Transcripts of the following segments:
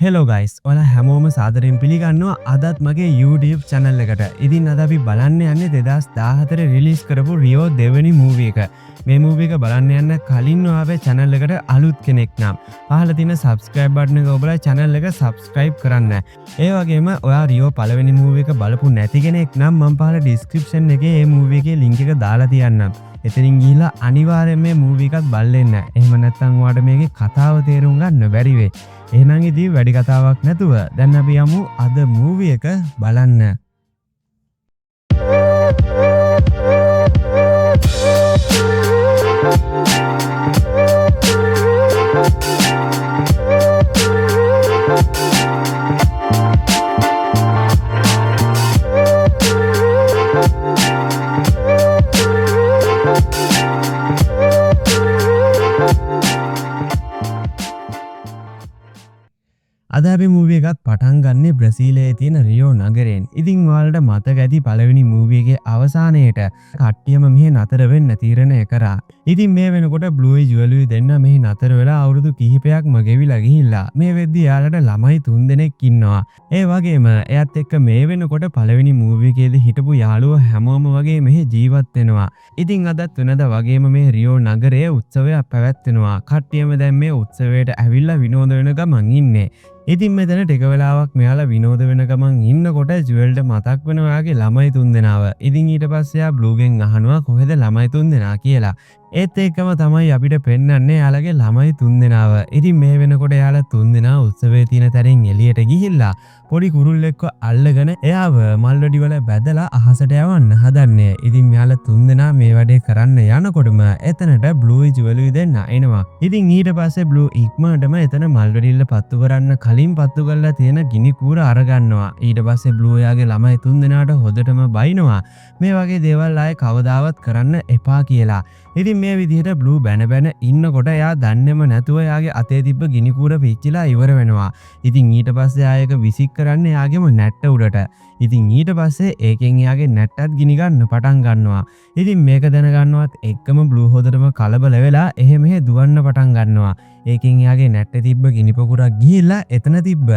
Hello guys ඔයාලා හැමෝම සාදරයෙන් පිළිගන්නවා අදත් මගේ YouTube channel එකට. ඉතින් අද අපි බලන්න යන්නේ 2014 රිලීස් කරපු රියෝ දෙවෙනි මූවි එක. මේ මූවි එක බලන්න යන්න කලින් ඔයාගේ channel එකට අලුත් කෙනෙක් නම් පහළ තියෙන subscribe button එක ඔබලා channel එක subscribe කරන්න. ඒ වගේම ඔයා රියෝ පළවෙනි මූවි එක බලපු නැති කෙනෙක් නම් මම පහළ description එකේ මේ මූවි එකේ link එක දාලා තියන්නම්. එතනින් ගිහිලා අනිවාර්යෙන් මේ මූවි එකත් බලන්න. එහෙම නැත්නම් ඔයාලට මේකේ කතාව තේරුම් ගන්න බැරි වෙයි. එහෙනම් ඉතින් වැඩි කතාවක් නැතුව දැන් අපි යමු අද මූවි එක බලන්න. අද අපි මූවි එකත් පටන් ගන්නේ බ්‍රසීලයේ තියෙන රියෝ නගරයෙන්. ඉතින් ඔයාලට මතක ඇති පළවෙනි මූවි එකේ අවසානයේට කට්ටියම මෙහි නතර වෙන්න තීරණය කරා. ඉතින් මේ වෙනකොට බ්ලූයි ජුවලුයි දෙන්න මෙහි නතර වෙලා අවුරුදු කිහිපයක්ම ගෙවිලා ගිහිල්ලා. මේ වෙද්දී යාලට ළමයි 3 දෙනෙක් ඉන්නවා. ඒ වගේම එයත් එක්ක මේ වෙනකොට පළවෙනි මූවි එකේදී හිටපු යාළුවෝ හැමෝම වගේ මෙහි ජීවත් වෙනවා. ඉතින් අදත් වෙනද වගේම මේ රියෝ නගරයේ උත්සවයක් පැවැත්වෙනවා. කට්ටියම දැන් මේ උත්සවයට ඇවිල්ලා විනෝද වෙන ගමන් ඉන්නේ. ඉතින් මෙතන ටික වෙලාවක් මෙයාලා විනෝද වෙන ගමන් ඉන්නකොට ජුවල්ට මතක් වෙනවා යාගේ ළමයි 3 දෙනාව. ඉතින් ඊට පස්සේ යා බ්ලූගෙන් අහනවා කොහෙද ළමයි 3 දෙනා කියලා. ඒත් එක්කම තමයි අපිට පෙන්වන්නේ යාලගේ ළමයි 3 දෙනාව. ඉතින් මේ වෙනකොට යාලා 3 දෙනා උත්සවයේ තියෙන තැනින් එළියට ගිහිල්ලා පොඩි කුරුල්ලෙක්ව අල්ලගෙන එයාව මල්වැඩි වල බැදලා අහසට යවන්න හදන්නේ. ඉතින් මෙයාලා 3 දෙනා මේ වැඩේ කරන්න යනකොටම එතනට බ්ලූයි ජුවලුයි දෙන්න එනවා. ඉතින් ඊට පස්සේ බ්ලූ ඉක්මනටම එතන මල්වැඩිල්ල පත්තු කරන්න කලින් පත්තු කරලා තියෙන ගිනි කූර අරගන්නවා. ඊට පස්සේ බ්ලූ යාගේ ළමයි 3 දෙනාට හොදටම බයිනවා. මේ වගේ දේවල් ආයේ කවදාවත් කරන්න එපා කියලා. ඉතින් මේ විදිහට බ්ලූ බැන බැන ඉන්නකොට එයා දන්නේම නැතුව එයාගේ අතේ තිබ්බ ගිනි කූර පිච්චිලා ඉවර වෙනවා. ඉතින් ඊට පස්සේ ආයෙක විසික් කරන්නේ එයාගේම නැට්ට උඩට. ඉතින් ඊට පස්සේ ඒකෙන් එයාගේ නැට්ටත් ගිනි ගන්න පටන් ගන්නවා. ඉතින් මේක දැනගන්නවත් එක්කම බ්ලූ හොදටම කලබල වෙලා එහෙ මෙහෙ දුවන්න පටන් ගන්නවා. ඒකෙන් එයාගේ නැට්ටේ තිබ්බ ගිනි පොකුරක් ගිහිල්ලා එතන තිබ්බ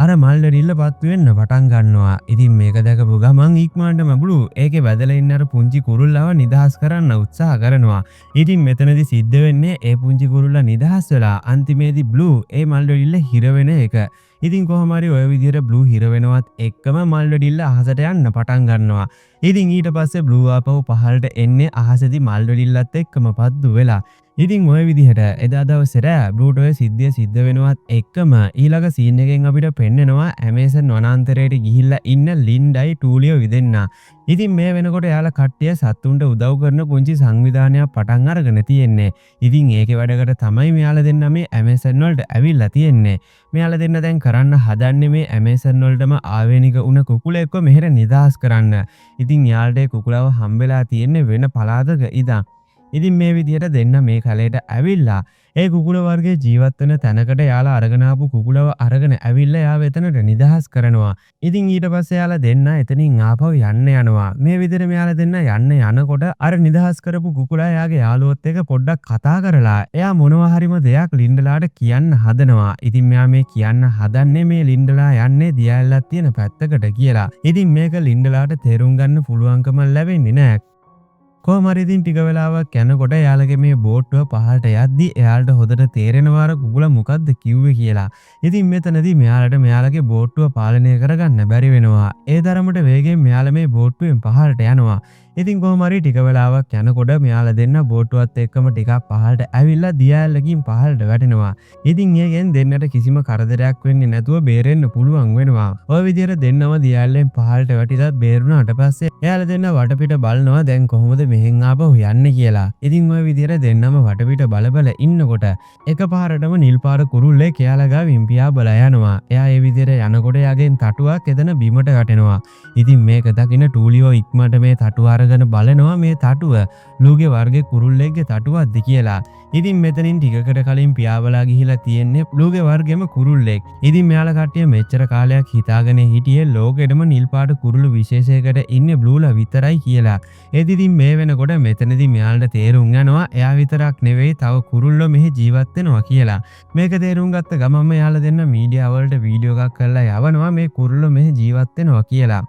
අර මල් වලිල්ල පත්තු වෙන්න පටන් ගන්නවා. ඉතින් මේක දැකපු ගමන් ඉක්මනටම බ්ලූ ඒකේ වැදලා ඉන්න අර පුංචි කුරුල්ලව නිදහස් කරන්න උත්සාහ කරනවා. ඉතින් මෙතනදි සිද්ධ වෙන්නේ ඒ පුංචි කුරුල්ලා නිදහස් වෙලා අන්තිමේදී බ්ලූ ඒ මල් වලිල්ල හිර වෙන එක. ඉතින් කොහොම හරි ඔය විදිහට බ්ලූ හිර වෙනවත් එක්කම මල් වලිල්ල අහසට යන්න පටන් ගන්නවා. ඉතින් ඊට පස්සේ බ්ලූ ආපහු පහළට එන්නේ අහසේදී මල් වලිල්ලත් එක්කම පද්දු වෙලා. ඉතින් ඔය විදිහට එදා දවසේ රෑ බ්ලූට ඔය සිද්ධිය සිද්ධ වෙනවත් එක්කම ඊළඟ සීන් එකෙන් අපිට පෙන්නනවා ඇමේසන් වනාන්තරයට ගිහිල්ලා ඉන්න ලින්ඩයි ටූලියෝ විදෙන්න. ඉතින් මේ වෙනකොට යාලා කට්ටිය සත්තුන්ට උදව් කරන පුංචි සංවිධානයක් පටන් අරගෙන තියෙන්නේ. ඉතින් ඒකේ වැඩකට තමයි මෙයාලා දෙන්න මේ ඇමේසන් වලට ඇවිල්ලා තියෙන්නේ. මෙයාලා දෙන්න දැන් කරන්න හදන්නේ මේ ඇමේසන් වලටම ආවේනික උන කුකුලෙක්ව මෙහෙර නිදහස් කරන්න. ඉතින් යාළට ඒ කුකුලව හම්බෙලා තියෙන්නේ වෙන පළාතක ඉඳන්. ඉතින් මේ විදිහට දෙන්න මේ කැලේට ඇවිල්ලා ඒ කුකුල වර්ගයේ ජීවත් වෙන තැනකට යාලා අරගෙන ආපු කුකුලව අරගෙන ඇවිල්ලා යාව එතනට නිදහස් කරනවා. ඉතින් ඊට පස්සේ යාලා දෙන්න එතනින් ආපහු යන්න යනවා. මේ විදිහට මෙයාලා දෙන්න යන්න යනකොට අර නිදහස් කරපු කුකුලා යාගේ යාළුවොත් එක්ක පොඩ්ඩක් කතා කරලා එයා මොනවා හරිම දෙයක් ලින්ඩලාට කියන්න හදනවා. ඉතින් මෙයා මේ කියන්න හදන්නේ මේ ලින්ඩලා යන්නේ දියැලක් තියෙන පැත්තකට කියලා. ඉතින් මේක ලින්ඩලාට තේරුම් ගන්න පුළුවන්කම ලැබෙන්නේ නැහැ. කොහොම හරි ඉතින් ටික වෙලාවක් යනකොට එයාලගේ මේ බෝට්ටුව පහළට යද්දි එයාලට හොදට තේරෙනවා අර කුකුලා මොකද්ද කිව්වේ කියලා. ඉතින් මෙතනදී මෙයාලගේ බෝට්ටුව පාලනය කරගන්න බැරි වෙනවා. ඒ තරමට වේගෙන් මෙයාලා මේ බෝට්ටුවෙන් පහළට යනවා. ඉතින් කොහොම හරි ටික වෙලාවක් යනකොට මෙයාලා දෙන්න බෝට්ටුවත් එක්කම ටිකක් පහළට ඇවිල්ලා දියැලකින් පහළට වැටෙනවා. ඉතින් ඒකෙන් දෙන්නට කිසිම කරදරයක් වෙන්නේ නැතුව බේරෙන්න පුළුවන් වෙනවා. ඔය විදිහට දෙන්නම දියැලෙන් පහළට වැටිලා බේරුණාට පස්සේ එයාලා දෙන්න වටපිට බලනවා දැන් කොහොමද මෙහෙන් ආපහු යන්නේ කියලා. ඉතින් ඔය විදිහට දෙන්නම වටපිට බල ඉන්නකොට එකපාරටම නිල් පාර කුරුල්ලෙක් එයාලා ගාවින් පියා බලා යනවා. එයා ඒ විදිහට යනකොට එයාගෙන් තටුවක් එතන බිමට වැටෙනවා. ඉතින් මේක දකින්න ටූලියෝ ඉක්මනට මේ තටුව අරගෙන බලනවා මේ තටුව බ්ලූගේ වර්ගයේ කුරුල්ලෙක්ගේ තටුවක්ද කියලා. ඉතින් මෙතනින් ටිකකට කලින් පියාඹලා ගිහිලා තියෙන්නේ බ්ලූගේ වර්ගෙම කුරුල්ලෙක්. ඉතින් මෙයාලා කට්ටිය මෙච්චර කාලයක් හිතාගෙන හිටියේ ලෝකෙටම නිල් පාට කුරුළු විශේෂයකට ඉන්නේ බ්ලූලා විතරයි කියලා. ඒත් ඉතින් මේ වෙනකොට මෙතනදී මෙයාලට තේරුම් යනවා එයා විතරක් නෙවෙයි තව කුරුල්ලෝ මෙහි ජීවත් වෙනවා කියලා. මේක තේරුම් ගත්ත ගමන්ම එයාලා දෙන්න මීඩියා වලට වීඩියෝ එකක් කරලා යවනවා මේ කුරුල්ලෝ මෙහි ජීවත් වෙනවා කියලා.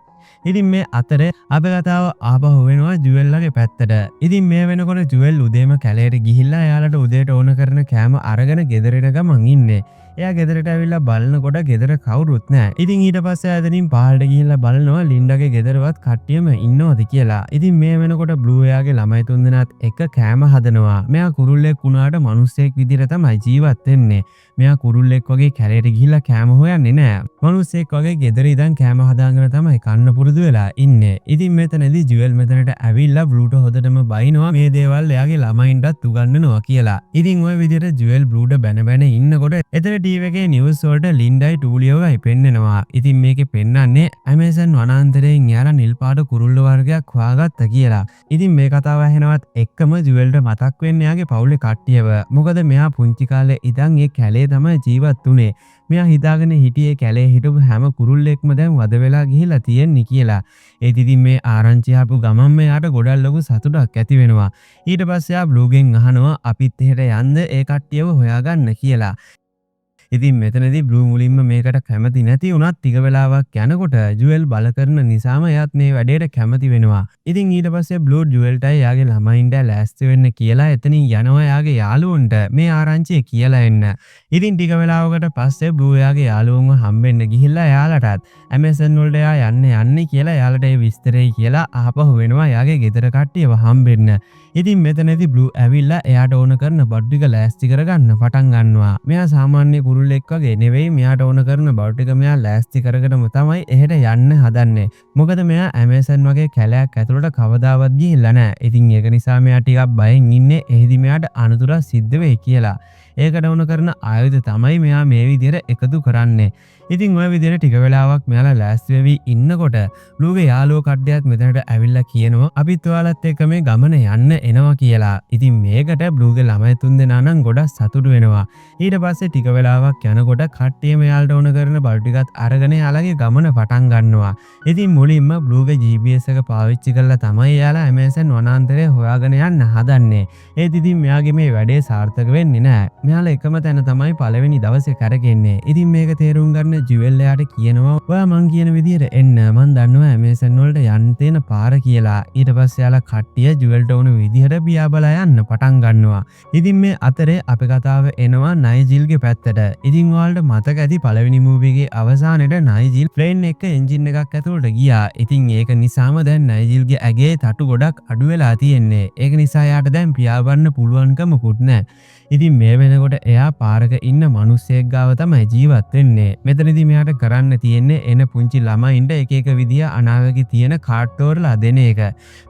ඉතින් මේ අතරේ අපේ කතාව ආපහු වෙනවා ජුවෙල්ලගේ පැත්තට. ඉතින් මේ වෙනකොට ජුවෙල් උදේම කැලේට ගිහිල්ලා එයාලට උදේට ඕන කරන කෑම අරගෙන ගෙදරට ගමන් ඉන්නේ. එයා ගෙදරට ඇවිල්ලා බලනකොට ගෙදර කවුරුත් නැහැ. ඉතින් ඊට පස්සේ ආයෙදින් පහළට ගිහිල්ලා බලනවා ලින්ඩාගේ ගෙදරවත් කට්ටියම ඉන්නවද කියලා. ඉතින් මේ වෙනකොට බ්ලූ එයාගේ ළමයි තුන්දෙනාත් එක කෑම හදනවා. මෙයා කුරුල්ලෙක් වුණාට මිනිස්සෙක් විදිහට තමයි ජීවත් වෙන්නේ. මෙයා කුරුල්ලෙක් වගේ කැලේට ගිහිල්ලා කෑම හොයන්නේ නැහැ. මිනිස්සෙක් වගේ ගෙදර ඉඳන් කෑම හදාගෙන තමයි කන්න පුරුදු වෙලා ඉන්නේ. ඉතින් මෙතනදී ජුවෙල් මෙතනට ඇවිල්ලා බ්ලූට හොදටම බයිනවා මේ දේවල් එයාගේ ළමයින්ටත් උගන්වනවා කියලා. ඉතින් ওই විදිහට ජුවෙල් බ්ලූට බැන බැන ඉන්නකොට එතන ටීවී එකේ නිවුස් වලට ලින්ඩායි ටූලියෝවයි පෙන්නනවා. ඉතින් මේකේ පෙන්නන්නේ ඇමේසන් වනාන්තරයෙන් යාලා නිල් පාට කුරුල්ල වර්ගයක් හොයාගත්තා කියලා. ඉතින් මේ කතාව ඇහෙනවත් එක්කම ජුවෙල්ට මතක් වෙන්නේ එයාගේ පවුලේ කට්ටියව. මොකද මෙයා පුංචි කාලේ ඉඳන් ඒ කැලේ තමයි ජීවත් වුනේ. මෙයා හිතාගෙන හිටියේ කැලේ හිටපු හැම කුරුල්ලෙක්ම දැන් වද වෙලා ගිහිලා තියෙන්නේ කියලා. ඒත් ඉතින් මේ ආරංචි ආපු ගමන්ම එයාට ගොඩක් ලොකු සතුටක් ඇති වෙනවා. ඊට පස්සේ එයා බ්ලූගෙන් අහනවා අපිත් එහෙට යන්න ඒ කට්ටියව හොයාගන්න කියලා. ඉතින් මෙතනදී බ්ලූ මුලින්ම මේකට කැමති නැති වුණත් ටික වෙලාවක් යනකොට ජුවෙල් බල කරන නිසාම එයාත් මේ වැඩේට කැමති වෙනවා. ඉතින් ඊට පස්සේ බ්ලූ ජුවෙල්ටයි එයාගේ ළමයින්ට ලෑස්ති වෙන්න කියලා එතනින් යනවා එයාගේ යාළුවන්ට මේ ආරංචිය කියලා එන්න. ඉතින් ටික වෙලාවකට පස්සේ බ්ලූ එයාගේ යාළුවන්ව හම්බෙන්න ගිහිල්ලා එයාලටත් ඇමේසන් වලට එයා යන්නේ කියලා එයාලට ඒ විස්තරේ කියලා ආපහු වෙනවා එයාගේ ගෙදර කට්ටියව හම්බෙන්න. ඉතින් මෙතනදී බ්ලූ ඇවිල්ලා එයාට ඕන කරන බඩු ටික ලෑස්ති කරගන්න පටන් ගන්නවා. මෙයා සාමාන්‍ය කුරුල්ලෙක් වගේ නෙවෙයි මෙයාට ඕන කරන බඩු ටික මෙයා ලෑස්ති කරගෙනම තමයි එහෙට යන්න හදන්නේ. මොකද මෙයා ඇමේසන් වගේ කැලයක් ඇතුළට කවදාවත් ගිහිල්ලා නැහැ. ඉතින් ඒක නිසා මෙයා ටිකක් බයෙන් ඉන්නේ එහෙදි මෙයාට අනතුරක් සිද්ධ වෙයි කියලා. ඒකට ඕන කරන ආයුධ තමයි මෙයා මේ විදිහට එකතු කරන්නේ. ඉතින් ওই විදිහට ටික වෙලාවක් මෙයාලා ලෑස්ති වෙවි ඉන්නකොට බ්ලූගේ යාළුවෝ කඩ්ඩියත් මෙතනට ඇවිල්ලා කියනවා අපිත් ඔයාලත් එක්ක මේ ගමන යන්න එනවා කියලා. ඉතින් මේකට බ්ලූගේ ළමයි තුන්දෙනා නම් ගොඩක් සතුටු වෙනවා. ඊට පස්සේ ටික වෙලාවක් යනකොට කට්ටියම යාළට ඕන කරන බඩු ටිකත් අරගෙන යාළගේ ගමන පටන් ගන්නවා. ඉතින් මුලින්ම බ්ලූගේ GPS එක පාවිච්චි කරලා තමයි යාළා ඇමේසන් වනාන්තරය හොයාගෙන යන්න හදන්නේ. ඒත් ඉතින් මෙයාගේ මේ වැඩේ සාර්ථක වෙන්නේ නැහැ. මෙයාලා එකම තැන තමයි පළවෙනි දවසේ කරගෙන්නේ. ඉතින් මේක තේරුම් ගන්න ජුවෙල් එයාට කියනවා ඔයා මං කියන විදිහට එන්න මං දන්නවා ඇමේසන් වලට යන්න තියෙන පාර කියලා. ඊට පස්සේ යාලා කට්ටිය ජුවෙල්ට ඕන විදිහට පියාඹලා යන්න පටන් ගන්නවා. ඉතින් මේ අතරේ අපේ කතාව එනවා නයිජිල්ගේ පැත්තට. ඉතින් ඔයාලට මතක ඇති පළවෙනි මූවි එකේ අවසානයේට නයිජිල් ප්ලේන් එක එන්ජින් එකක් ඇතුළට ගියා. ඉතින් ඒක නිසාම දැන් නයිජිල්ගේ ඇගේ තටු ගොඩක් අඩු වෙලා තියෙන්නේ. ඒක නිසා යාට දැන් පියාඹන්න පුළුවන්කමකුත් නැහැ. ඉතින් මේ වෙනකොට එයා පාරක ඉන්න මිනිස්සෙක් ගාව තමයි ජීවත් වෙන්නේ. මෙතනදී මෙයාට කරන්න තියෙන්නේ එන පුංචි ළමයින්ට එක එක විදිය අනාවකේ තියෙන කාට් වලලා දෙන එක.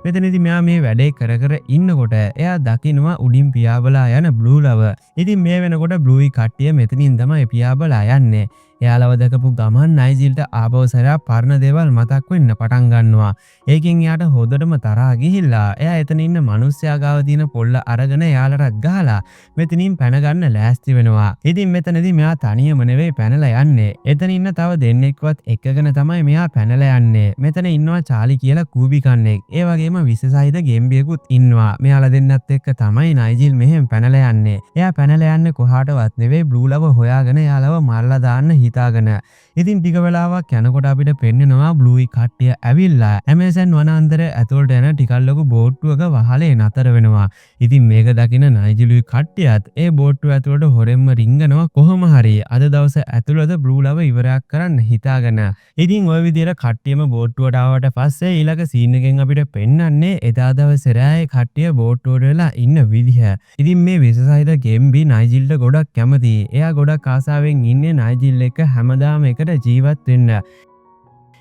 මෙතනදී මෙයා මේ වැඩේ කර කර ඉන්නකොට එයා දකින්නවා උඩින් පියාඹලා යන බ්ලූ ලව. ඉතින් මේ වෙනකොට බ්ලූයි කට්ටිය මෙතනින් තමයි පියාඹලා යන්නේ. එයාලව දැකපු ගමන් නයිජිල්ට ආපහු සැරයක් පරණ දේවල් මතක් වෙන්න පටන් ගන්නවා. ඒකෙන් එයාට හොදටම තරහා ගිහිල්ලා එයා එතන ඉන්න මිනිස්සයා ගාව තියෙන පොල්ල අරගෙන එයාලටත් ගහලා මෙතනින් පැන ගන්න ලෑස්ති වෙනවා. ඉතින් මෙතනදී මෙයා තනියම නෙවෙයි පැනලා යන්නේ. එතන ඉන්න තව දෙන්නෙක්වත් එක්කගෙන තමයි මෙයා පැනලා යන්නේ. මෙතන ඉන්නවා චාලි කියලා කූබි කන්නෙක්. ඒ වගේම විශේෂයිද ගේම්බියෙකුත් ඉන්නවා. මෙයාලා දෙන්නත් එක්ක තමයි නයිජිල් මෙහෙම පැනලා යන්නේ. එයා පැනලා යන්නේ කොහාටවත් නෙවෙයි බ්ලූ ලව හොයාගෙන එයාලව මරලා දාන්න හිතාගෙන. ඉතින් ටික වෙලාවක් යනකොට අපිට පෙන්නනවා බ්ලූයි කට්ටිය ඇවිල්ලා ඇමේසන් වනාන්තරය ඇතුළට යන ටිකක් ලොකු බෝට්ටුවක වහලේ නතර වෙනවා. ඉතින් මේක දකින නයිජිලුයි කට්ටියත් ඒ බෝට්ටුව ඇතුළට හොරෙන්ම රිංගනවා කොහොම හරි අද දවසේ ඇතුළත බ්ලූ ලව ඉවරයක් කරන්න හිතාගෙන. ඉතින් ওই විදිහට කට්ටියම බෝට්ටුවට ආවට පස්සේ ඊළඟ සීන් එකෙන් අපිට පෙන්නන්නේ එදා දවසේ රායේ කට්ටිය බෝට්ටුවට වෙලා ඉන්න විදිහ. ඉතින් මේ විශේෂයිද ගේම්බි නයිජිල්ට ගොඩක් කැමතියි. එයා ගොඩක් ආසාවෙන් ඉන්නේ නයිජිල් එක්ක හැමදාම එකට ජීවත් වෙන්න.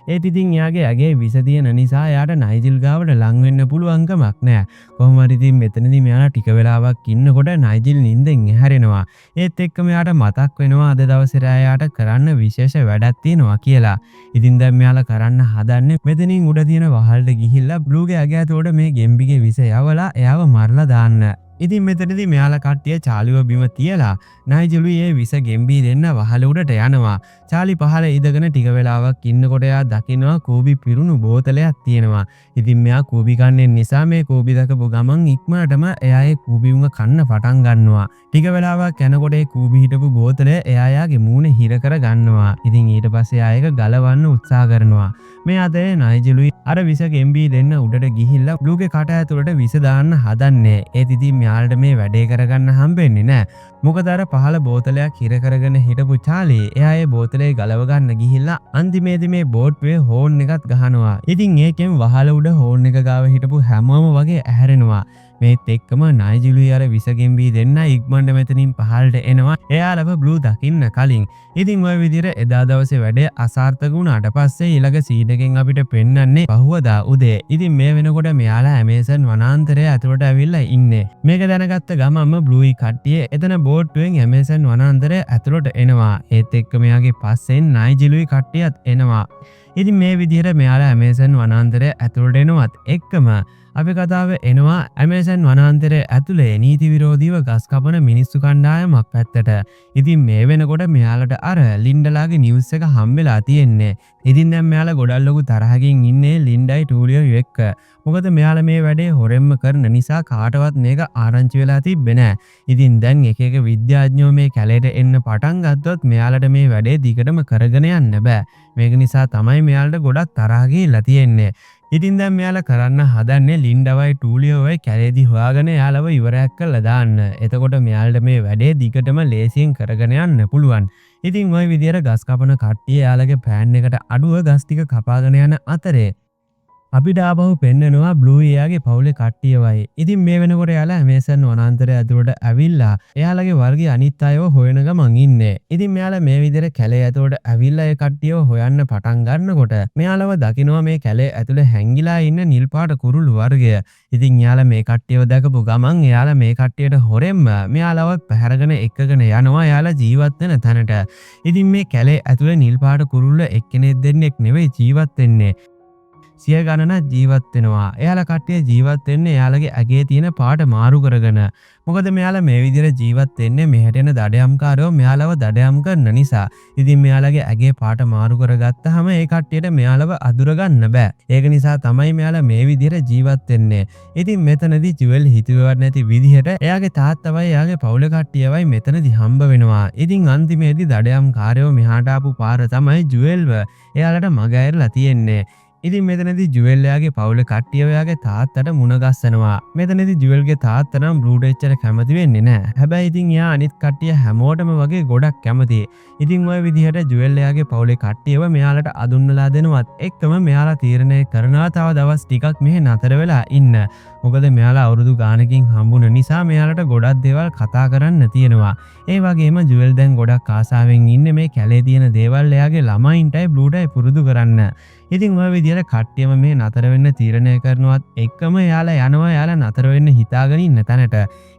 ඒත් ඉතින් එයාගේ ඇගේ විස තියෙන නිසා එයාට නයිජිල් ගාවට ලං වෙන්න පුළුවන්කමක් නැහැ. කොහොම හරි ඉතින් මෙතනදී මෙයාලා ටික වෙලාවක් ඉන්නකොට නයිජිල් නිින්දෙන් ඇහැරෙනවා. ඒත් එක්කම එයාට මතක් වෙනවා අද දවසේ රෑ එයාට කරන්න විශේෂ වැඩක් තියෙනවා කියලා. ඉතින් දැන් මෙයාලා කරන්න හදන්නේ මෙතනින් උඩ තියෙන වහල්ට ගිහිල්ලා බ්ලූගේ ඇගේ ඇතුලට මේ ගෙම්බිගේ විස යවලා එයාව මරලා දාන්න. ඉතින් මෙතනදී මෙයාලා කට්ටිය චාලිව බිම තියලා නයිජිලුයි ඒ විස ගෙම්බී දෙන්න වහල උඩට යනවා. චාලි පහල ඉඳගෙන ටික වෙලාවක් ඉන්නකොට එයා දකිනවා කෝබි පිරුණු බෝතලයක් තියෙනවා. ඉතින් මෙයා කෝබි කන්නේ නිසා මේ කෝබි දකපු ගමන් ඉක්මනටම එයා ඒ කෝබි උංග කන්න පටන් ගන්නවා. ටික වෙලාවක් යනකොට ඒ කෝබි හිටපු බෝතලය එයාගේ මූණේ හිර කර ගන්නවා. ඉතින් ඊට පස්සේ එයා ඒක ගලවන්න උත්සාහ කරනවා. මේ අතේ නයිජිලුයි අර විස ගෙම්බී දෙන්න උඩට ගිහිල්ලා බ්ලූගේ කට ඇතුලට විස දාන්න හදන්නේ. ඒත් ඉතින් මෙයාලට මේ වැඩේ කරගන්න හම්බෙන්නේ නැහැ. මොකද අර පහළ බෝතලයක් හිර කරගෙන හිටපු චාලි එයා ඒ බෝතලේ ගලව ගන්න ගිහිල්ලා අන්තිමේදී මේ බෝට්ටුවේ හෝන් එකත් ගහනවා. ඉතින් ඒකෙන් වහල උඩ හෝන් එක ගාව හිටපු හැමෝම වගේ ඇහැරෙනවා. මේත් එක්කම නයිජිලුයි අර විස ගෙම්බී දෙන්න ඉක්මනට මෙතනින් පහළට එනවා. එයාලව බ්ලූ දකින්න කලින්. ඉතින් ওই විදිහට එදා දවසේ වැඩේ අසාර්ථක වුණාට පස්සේ ඊළඟ සීන් එකෙන් අපිට පෙන්වන්නේ පහුවදා උදේ. ඉතින් මේ වෙනකොට මෙයාලා ඇමේසන් වනාන්තරය ඇතුළට ඇවිල්ලා ඉන්නේ. මේක දැනගත්ත ගමන්ම බ්ලූයි කට්ටිය එතන බෝට්ටුවෙන් ඇමේසන් වනාන්තරය ඇතුළට එනවා. ඒත් එක්ක මෙයාගේ පස්සෙන් නයිජිලුයි කට්ටියත් එනවා. ඉතින් මේ විදිහට මෙයාලා ඇමේසන් වනාන්තරය ඇතුළට එනවත් එක්කම අපි කතාව එනවා ඇමේසන් වනාන්තරය ඇතුලේ නීති විරෝධීව ගස් කපන මිනිස්සු කණ්ඩායමක් පැත්තට. ඉතින් මේ වෙනකොට මෙයාලට අර ලින්ඩලාගේ නිවුස් එක හම්බෙලා තියෙන්නේ. ඉතින් දැන් මෙයාලා ගොඩක් ලොකු තරහකින් ඉන්නේ ලින්ඩයි ටූලියෝ එක්ක. මොකද මෙයාලා මේ වැඩේ හොරෙන්ම කරන නිසා කාටවත් මේක ආරංචි වෙලා තිබ්බේ නැහැ. ඉතින් දැන් එක එක විද්‍යාඥයෝ මේ කැලේට එන්න පටන් ගත්තොත් මෙයාලට මේ වැඩේ දිගටම කරගෙන යන්න බෑ. මේක නිසා තමයි මෙයාලට ගොඩක් තරහ ගිහිල්ලා තියෙන්නේ. ඉතින් දැන් මෙයාලා කරන්න හදන්නේ ලින්ඩවයි ටූලියෝවයි කැලේදී හොයාගෙන යාලව ඉවරයක් කරලා දාන්න. එතකොට මෙයාලට මේ වැඩේ දිගටම ලේසියෙන් කරගෙන යන්න පුළුවන්. ඉතින් ওই විදියට ගස් කපන කට්ටිය යාලගේ ප්ලෑන් එකට අඩුව ගස් ටික කපාගෙන යන අතරේ අපිට ආපහු පෙන්නනවා බ්ලූ එයාගේ පවුලේ කට්ටියවයි. ඉතින් මේ වෙනකොට එයාලා ඇමේසන් වනාන්තරය ඇතුළට ඇවිල්ලා එයාලගේ වර්ගයේ අනිත් අයව හොයන ගමන් ඉන්නේ. ඉතින් මෙයාලා මේ විදිහට කැලේ ඇතුළට ඇවිල්ලා ඒ කට්ටියව හොයන්න පටන් ගන්නකොට මෙයාලව දකිනවා මේ කැලේ ඇතුළේ හැංගිලා ඉන්න නිල් පාට කුරුළු වර්ගය. ඉතින් එයාලා මේ කට්ටියව දැකපු ගමන් එයාලා මේ කට්ටියට හොරෙන්ම මෙයාලව පැහැරගෙන එක්කගෙන යනවා එයාලා ජීවත් වෙන තැනට. ඉතින් මේ කැලේ ඇතුළේ නිල් පාට කුරුල්ල එක්කෙනෙක් දෙන්නෙක් නෙවෙයි ජීවත් වෙන්නේ. සිය ගණනක් ජීවත් වෙනවා. එයාලා කට්ටිය ජීවත් වෙන්නේ එයාලගේ ඇගේ තියෙන පාට මාරු කරගෙන. මොකද මෙයාලා මේ විදිහට ජීවත් වෙන්නේ මෙහෙට එන දඩයම්කාරයෝ මෙයාලව දඩයම් කරන නිසා. ඉතින් මෙයාලගේ ඇගේ පාට මාරු කරගත්තාම ඒ කට්ටියට මෙයාලව අඳුර ගන්න බෑ. ඒක නිසා තමයි මෙයාලා මේ විදිහට ජීවත් වෙන්නේ. ඉතින් මෙතනදී ජුවෙල් හිතුවේවත් නැති විදිහට එයාගේ තාත්තවයි එයාගේ පවුල කට්ටියවයි මෙතනදී හම්බ වෙනවා. ඉතින් අන්තිමේදී දඩයම්කාරයෝ මෙහාට ආපු පාර තමයි ජුවෙල්ව එයාලට මග ඇරලා තියෙන්නේ. ඉතින් මෙතනදී ජුවෙල් එයාගේ පවුල කට්ටිය එයාගේ තාත්තට මුණ ගස්සනවා. මෙතනදී ජුවෙල්ගේ තාත්තා නම් බ්ලූට එච්චර කැමති වෙන්නේ නැහැ. හැබැයි ඉතින් එයා අනිත් කට්ටිය හැමෝටම වගේ ගොඩක් කැමතියි. ඉතින් ওই විදිහට ජුවෙල් එයාගේ පවුලේ කට්ටියව මෙයාලට අඳුන්වලා දෙනවත් එක්කම මෙයාලා තීරණය කරනවා තව දවස් ටිකක් මෙහෙ නතර වෙලා ඉන්න. මොකද මෙයාලා අවුරුදු ගානකින් හම්බුන නිසා මෙයාලට ගොඩක් දේවල් කතා කරන්න තියෙනවා. ඒ වගේම ජුවෙල් දැන් ගොඩක් ආසාවෙන් ඉන්නේ මේ කැලේ තියෙන දේවල් එයාගේ ළමයින්ටයි බ්ලූටයි පුරුදු කරන්න. ඉතින් ওই විදිහට කට්ටියම මේ නතර වෙන්න තීරණය කරනවත් එක්කම යාලා යනවා යාලා නතර වෙන්න හිතාගෙන ඉන්න තැනට.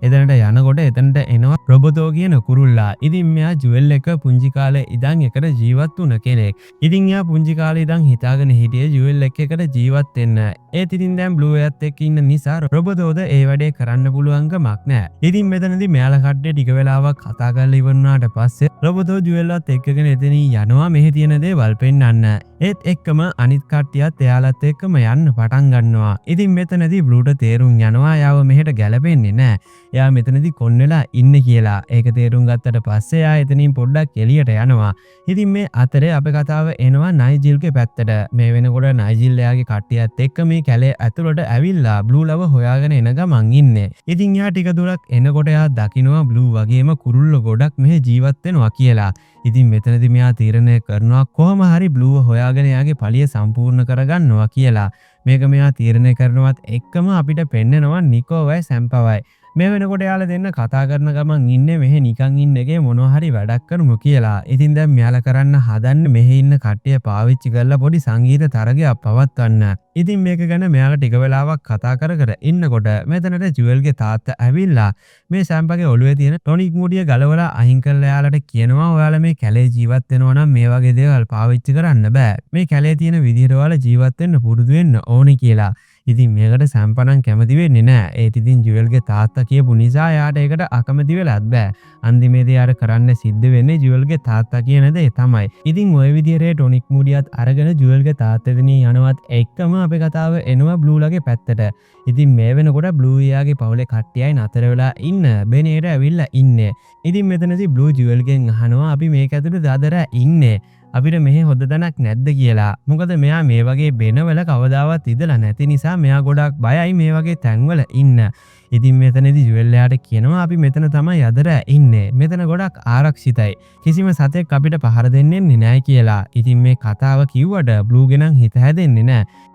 එතනට යනකොට එතනට එනවා රොබොටෝ කියන කුරුල්ලා. ඉතින් මෙයා ජුවෙල් එක පුංචි කාලේ ඉඳන් එකට ජීවත් වුණ කෙනෙක්. ඉතින් එයා පුංචි කාලේ ඉඳන් හිතාගෙන හිටියේ ජුවෙල් එකට ජීවත් වෙන්න. ඒත් ඉතින් දැන් බ්ලූ එයත් එක්ක ඉන්න නිසා රොබොටෝද ඒ වැඩේ කරන්න පුළුවන්කමක් නැහැ. ඉතින් මෙතනදී මෙයාලා කට්ටිය ටික වෙලාවක් කතා කරලා ඉවරනාට පස්සේ රොබොටෝ ජුවෙල්වත් එක්කගෙන එතනින් යනවා මෙහි තියෙන දේවල් පෙන්වන්න. ඒත් එක්කම අනිත් කට්ටියත් එයාලත් එක්කම යන්න පටන් ගන්නවා. ඉතින් මෙතනදී බ්ලූට තේරුම් යනවා යාව මෙහෙට ගැලපෙන්නේ නැහැ. එයා මෙතනදී කොන් වෙලා ඉන්නේ කියලා. ඒක තේරුම් ගත්තට පස්සේ එයා එතනින් පොඩ්ඩක් එළියට යනවා. ඉතින් මේ අතරේ අපේ කතාව එනවා නයිජිල්ගේ පැත්තට. මේ වෙනකොට නයිජිල් එයාගේ කට්ටියත් එක්ක මේ කැලේ ඇතුළට ඇවිල්ලා බ්ලූ ලව හොයාගෙන එන ගමන් ඉන්නේ. ඉතින් එයා ටික දුරක් එනකොට එයා දකිනවා බ්ලූ වගේම කුරුල්ල ගොඩක් මෙහෙ ජීවත් වෙනවා කියලා. ඉතින් මෙතනදී මෙයා තීරණය කරනවා කොහොම හරි බ්ලූව හොයාගෙන එයාගේ පළිය සම්පූර්ණ කරගන්නවා කියලා. මේක මෙයා තීරණය කරනවත් එක්කම අපිට පෙන්නනවා නිකෝවයි සැම්පවයි. මේ වෙනකොට යාලා දෙන්න කතා කරන ගමන් ඉන්නේ මෙහෙ නිකන් ඉන්න එකේ මොනවා හරි වැඩක් කරමු කියලා. ඉතින් දැන් මෙයාලා කරන්න හදන්නේ මෙහෙ ඉන්න කට්ටිය පාවිච්චි කරලා පොඩි සංගීත තරගයක් පවත්වන්න. ඉතින් මේක ගැන මෙයාලා ටික වෙලාවක් කතා කර කර ඉන්නකොට මෙතනට ජුවල්ගේ තාත්තා ඇවිල්ලා මේ සැම්පගේ ඔළුවේ තියෙන ටොනික් මුඩිය ගලවලා අහිං කරලා යාලට කියනවා ඔයාලා මේ කැලේ ජීවත් වෙනවා නම් මේ වගේ දේවල් පාවිච්චි කරන්න බෑ. මේ කැලේ තියෙන විදිහට ඔයාලා ජීවත් වෙන්න පුරුදු වෙන්න ඕනේ කියලා. ඉතින් මේකට සැම්පනම් කැමති වෙන්නේ නැහැ. ඒත් ඉතින් ජුවල්ගේ තාත්තා කියපු නිසා යාට ඒකට අකමැති වෙලත් බෑ. අන්තිමේදී යාර කරන්න සිද්ධ වෙන්නේ ජුවල්ගේ තාත්තා කියන දේ තමයි. ඉතින් ওই විදිහට ටොනික් මුඩියත් අරගෙන ජුවල්ගේ තාත්තෙදෙන යනවත් එක්කම අපේ කතාව එනවා බ්ලූලගේ පැත්තට. ඉතින් මේ වෙනකොට බ්ලූ යාගේ පවුලේ කට්ටියයි නතර වෙලා ඉන්න බෙනේට ඇවිල්ලා ඉන්නේ. ඉතින් මෙතනදී බ්ලූ ජුවල්ගෙන් අහනවා අපි මේක ඇතුළේ දාදර ඉන්නේ. අපිට මෙහි හොඳ තැනක් නැද්ද කියලා. මොකද මෙයා මේ වගේ බෙනවල කවදාවත් ඉඳලා නැති නිසා මෙයා ගොඩක් බයයි මේ වගේ තැන්වල ඉන්න. ඉතින් මෙතනදී ජුවල් එයාට කියනවා අපි මෙතන තමයි අදර ඉන්නේ. මෙතන ගොඩක් ආරක්ෂිතයි. කිසිම සතෙක් අපිට පහර දෙන්නේ නැහැ කියලා. ඉතින් මේ කතාව කිව්වට බ්ලූ ගෙනම් හිත හැදෙන්නේ නැහැ.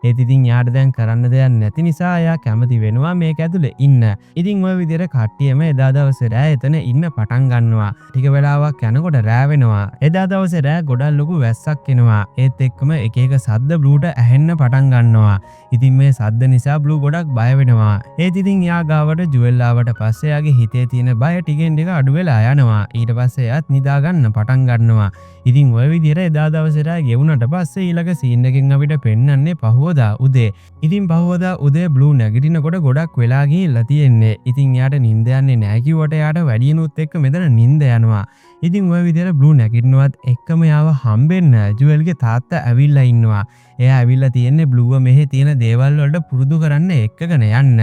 ඒත් ඉතින් යාට දැන් කරන්න දෙයක් නැති නිසා එයා කැමති වෙනවා මේක ඇතුලේ ඉන්න. ඉතින් ওই විදිහට කට්ටියම එදා දවසේ රෑ එතන ඉන්න පටන් ගන්නවා. ටික වෙලාවක් යනකොට රෑ වෙනවා. එදා දවසේ රෑ ගොඩක් ලොකු වැස්සක් එනවා. ඒත් එක්කම එක එක සද්ද බ්ලූට ඇහෙන්න පටන් ගන්නවා. ඉතින් මේ සද්ද නිසා බ්ලූ ගොඩක් බය වෙනවා. ඒත් ඉතින් යා ගාවට ජුවල් ආවට පස්සේ යාගේ හිතේ තියෙන බය ටිකෙන් ටික අඩු වෙලා යනවා. ඊට පස්සේ එයාත් නිදා ගන්න පටන් ගන්නවා. ඉතින් ওই විදිහට එදා දවසේ රෑ ගෙවුනට පස්සේ ඊළඟ සීන් එකකින් අපිට පෙන්වන්නේ පහවදා උදේ. ඉතින් පහවදා උදේ බ්ලූ නැගිටිනකොට ගොඩක් වෙලා ගිහිල්ලා තියෙන්නේ. ඉතින් යාට නිින්ද යන්නේ නැහැ කිව්වට යාට වැඩියනුත් එක්ක මෙතන නිින්ද යනවා. ඉතින් ওই විදිහට බ්ලූ නැගිටිනවත් එක්කම යාව හම්බෙන්න ජුවල්ගේ තාත්තා ඇවිල්ලා ඉන්නවා. එයා ඇවිල්ලා තියෙන්නේ බ්ලූව මෙහි තියෙන දේවල් වලට පුරුදු කරන්න එක්කගෙන යන්න.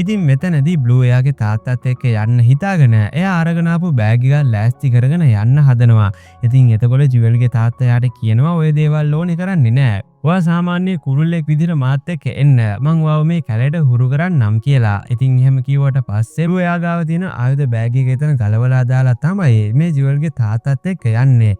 ඉතින් මෙතනදී බ්ලූ එයාගේ තාත්තත් එක්ක යන්න හිතාගෙන එයා අරගෙන ආපු බෑග් එක ලෑස්ති කරගෙන යන්න හදනවා. ඉතින් එතකොට ජුවල්ගේ තාත්තා යාට කියනවා ඔය දේවල් ඕනේ කරන්නේ නැහැ. ඔයා සාමාන්‍ය කුරුල්ලෙක් විදිහට මාත් එක්ක එන්න. මං ඔයාව මේ කැලේට හුරු කරන්නම් කියලා. ඉතින් එහෙම කිව්වට පස්සේ බ්ලූ එයා ගාව තියෙන ආයුධ බෑග් එක එතන ගලවලා දාලා තමයි මේ ජුවල්ගේ තාත්තත් එක්ක යන්නේ.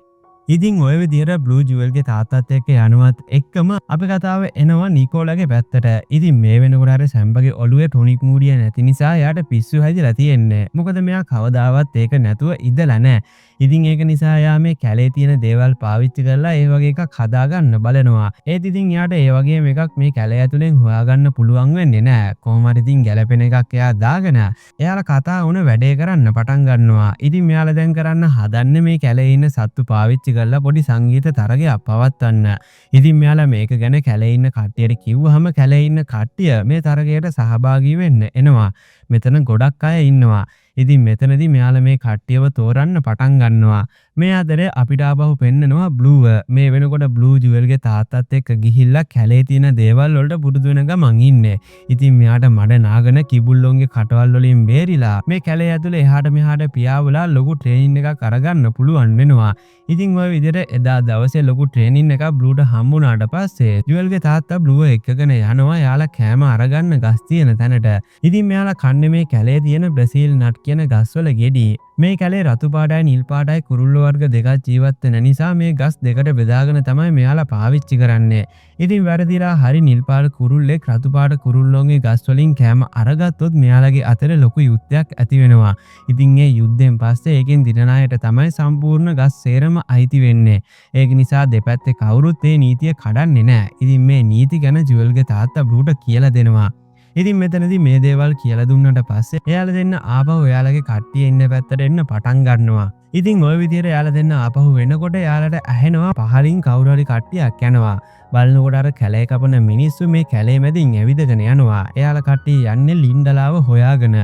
ඉතින් ඔය විදිහට බ්ලූ ජුවල්ගේ තාත්තත් එක්ක යනවත් එක්කම අපේ කතාව එනවා නිකෝලගේ පැත්තට. ඉතින් මේ වෙනකොට අර සැම්පගේ ඔළුවේ ටොනික් මූඩිය නැති නිසා එයාට පිස්සු හැදිලා තියෙන්නේ. මොකද මෙයා කවදාවත් ඒක නැතුව ඉඳලා නැහැ. ඉතින් ඒක නිසා එයා මේ කැලේ තියෙන දේවල් පාවිච්චි කරලා ඒ වගේ එකක් හදාගන්න බලනවා. ඒත් ඉතින් එයාට ඒ වගේම එකක් මේ කැලේ ඇතුලෙන් හොයාගන්න පුළුවන් වෙන්නේ නැහැ. කොහොම හරි ඉතින් ගැලපෙන එකක් එයා දාගෙන එයාලා කතා වුණ වැඩේ කරන්න පටන් ගන්නවා. ඉතින් මෙයාලා දැන් කරන්න හදන්නේ මේ කැලේ ඉන්න සත්තු පාවිච්චි කරලා පොඩි සංගීත තරගයක් පවත්වන්න. ඉතින් මෙයාලා මේක ගැන කැලේ ඉන්න කට්ටියට කිව්වහම කැලේ ඉන්න කට්ටිය මේ තරගයට සහභාගී වෙන්න එනවා. මෙතන ගොඩක් අය ඉන්නවා. ඉතින් මෙතනදී මෙයාලා මේ කට්ටියව තෝරන්න පටන් ගන්නවා. මේ අතරේ අපිට ආපහු පෙන්නනවා බ්ලූව. මේ වෙනකොට බ්ලූ ජුවල්ගේ තාත්තත් එක්ක ගිහිල්ලා කැලේ තියෙන දේවල් වලට පුරුදු වෙන ගමන් ඉන්නේ. ඉතින් මෙයාට මඩ නාගෙන කිබුල්ලොන්ගේ කටවල් වලින් බේරිලා මේ කැලේ ඇතුලේ එහාට මෙහාට පියාවලා ලොකු ට්‍රේනින් එකක් අරගන්න පුළුවන් වෙනවා. ඉතින් ওই විදිහට එදා දවසේ ලොකු ට්‍රේනින් එකක් බ්ලූට හම්බුණාට පස්සේ ජුවල්ගේ තාත්තා බ්ලූව එක්කගෙන යනවා යාලා කෑම අරගන්න ගස් තියෙන තැනට. ඉතින් මෙයාලා කන්නේ මේ කැලේ තියෙන බ්‍රසීල් නට් කියන ගස්වල ගෙඩි. මේ කැලේ රතු පාටයි නිල් පාටයි කුරුල්ල වර්ග දෙකක් ජීවත් වෙන නිසා මේ ගස් දෙකට බෙදාගෙන තමයි මෙයාලා පාවිච්චි කරන්නේ. ඉතින් වැරදිලා හරි නිල් පාට කුරුල්ලෙක් රතු පාට කුරුල්ලෝන්ගේ ගස් වලින් කෑම අරගත්තොත් මෙයාලගේ අතර ලොකු යුද්ධයක් ඇති වෙනවා. ඉතින් මේ යුද්ධෙන් පස්සේ ඒකෙන් දිනන අයට තමයි සම්පූර්ණ ගස් සේරම අයිති වෙන්නේ. ඒක නිසා දෙපැත්තේ කවුරුත් මේ නීතිය කඩන්නේ නැහැ. ඉතින් මේ නීති ගැන ජුවල්ගේ තාත්තා බ්ලූට කියලා දෙනවා. ඉතින් මෙතනදී මේ දේවල් කියලා දුන්නට පස්සේ එයාලා දෙන්න ආපහු එයාලගේ කට්ටිය ඉන්න පැත්තට එන්න පටන් ගන්නවා. ඉතින් ওই විදිහට එයාලා දෙන්න ආපහු වෙනකොට එයාලට ඇහෙනවා පහලින් කවුරු හරි කට්ටියක් යනවා. බලනකොට අර කැලේ කපන මිනිස්සු මේ කැලේ මැදින් ඇවිදගෙන යනවා. එයාලා කට්ටිය යන්නේ ලින්ඩලාව හොයාගෙන.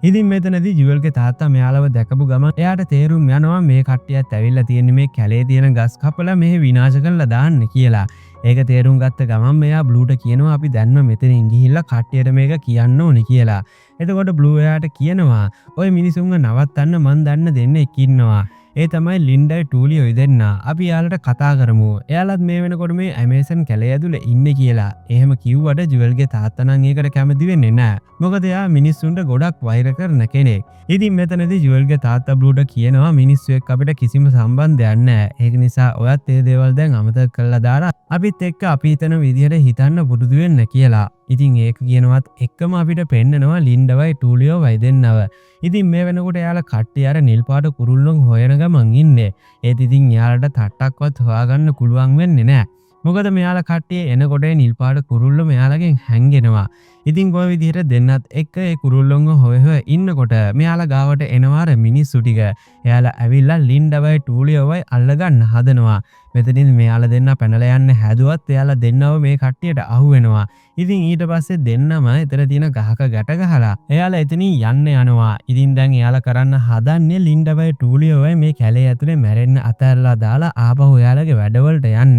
ඉතින් මෙතනදී ජුවල්ගේ තාත්තා මෙයාලව දැකපු ගමන් එයාට තේරුම් යනවා මේ කට්ටියත් ඇවිල්ලා තියෙන්නේ මේ කැලේ තියෙන ගස් කපලා මෙහෙ විනාශ කරලා දාන්න කියලා. ඒක තේරුම් ගත්ත ගමන් මෙයා බ්ලූට කියනවා අපි දැන්ම මෙතනින් ගිහිල්ලා කට්ටියට මේක කියන්න ඕනේ කියලා. එතකොට බ්ලූ එයාට කියනවා ඔය මිනිසුන්ව නවත්තන්න මන් දන්න දෙන්නෙක් ඉන්නවා. ඒ තමයි ලින්ඩයි ටූලියෝයි දෙන්න. අපි යාලට කතා කරමු. එයාලත් මේ වෙනකොට මේ ඇමේසන් කැලේ ඇතුලේ ඉන්නේ කියලා. එහෙම කිව්වට ජුවල්ගේ තාත්තා නම් ඒකට කැමති වෙන්නේ නැහැ. මොකද එයා මිනිස්සුන්ට ගොඩක් වෛර කරන කෙනෙක්. ඉතින් මෙතනදී ජුවල්ගේ තාත්තා බ්ලූට කියනවා මිනිස්සු එක්ක අපිට කිසිම සම්බන්ධයක් නැහැ. ඒක නිසා ඔයත් මේ දේවල් දැන් අමතක කරලා දාලා අපිත් එක්ක අපි හිතන විදිහට හිතන්න පුරුදු වෙන්න කියලා. ඉතින් ඒක කියනවත් එක්කම අපිට පෙන්නනවා ලින්ඩවයි ටූලියෝ වයි දෙන්නව. ඉතින් මේ වෙනකොට යාලා කට්ටිය අර නිල් පාට කුරුල්ලොන් හොයන ගමන් ඉන්නේ. ඒත් ඉතින් යාලට තට්ටක්වත් හොයාගන්න පුළුවන් වෙන්නේ නැහැ. මොකද මෙයාලා කට්ටිය එනකොට නිල් පාට කුරුල්ලෝ මෙයාලගෙන් හැංගෙනවා. ඉතින් කොයි විදිහට දෙන්නත් එක්ක ඒ කුරුල්ලොන්ව හොය හොය ඉන්නකොට මෙයාලා ගාවට එනවා අර මිනිස්සු ටික. එයාලා ඇවිල්ලා ලින්ඩවයි ටූලියෝවයි අල්ලගන්න හදනවා. මෙතනින් මෙයාලා දෙන්න පැනලා යන්න හැදුවත් එයාලා දෙන්නව මේ කට්ටියට අහු වෙනවා. ඉතින් ඊට පස්සේ දෙන්නම එතන තියෙන ගහක ගැට ගහලා එයාලා එතනින් යන්න යනවා. ඉතින් දැන් එයාලා කරන්න හදන්නේ ලින්ඩවයි ටූලියෝවයි මේ කැලේ ඇතුලේ මැරෙන්න අතහැරලා දාලා ආපහු එයාලගේ වැඩවලට යන්න.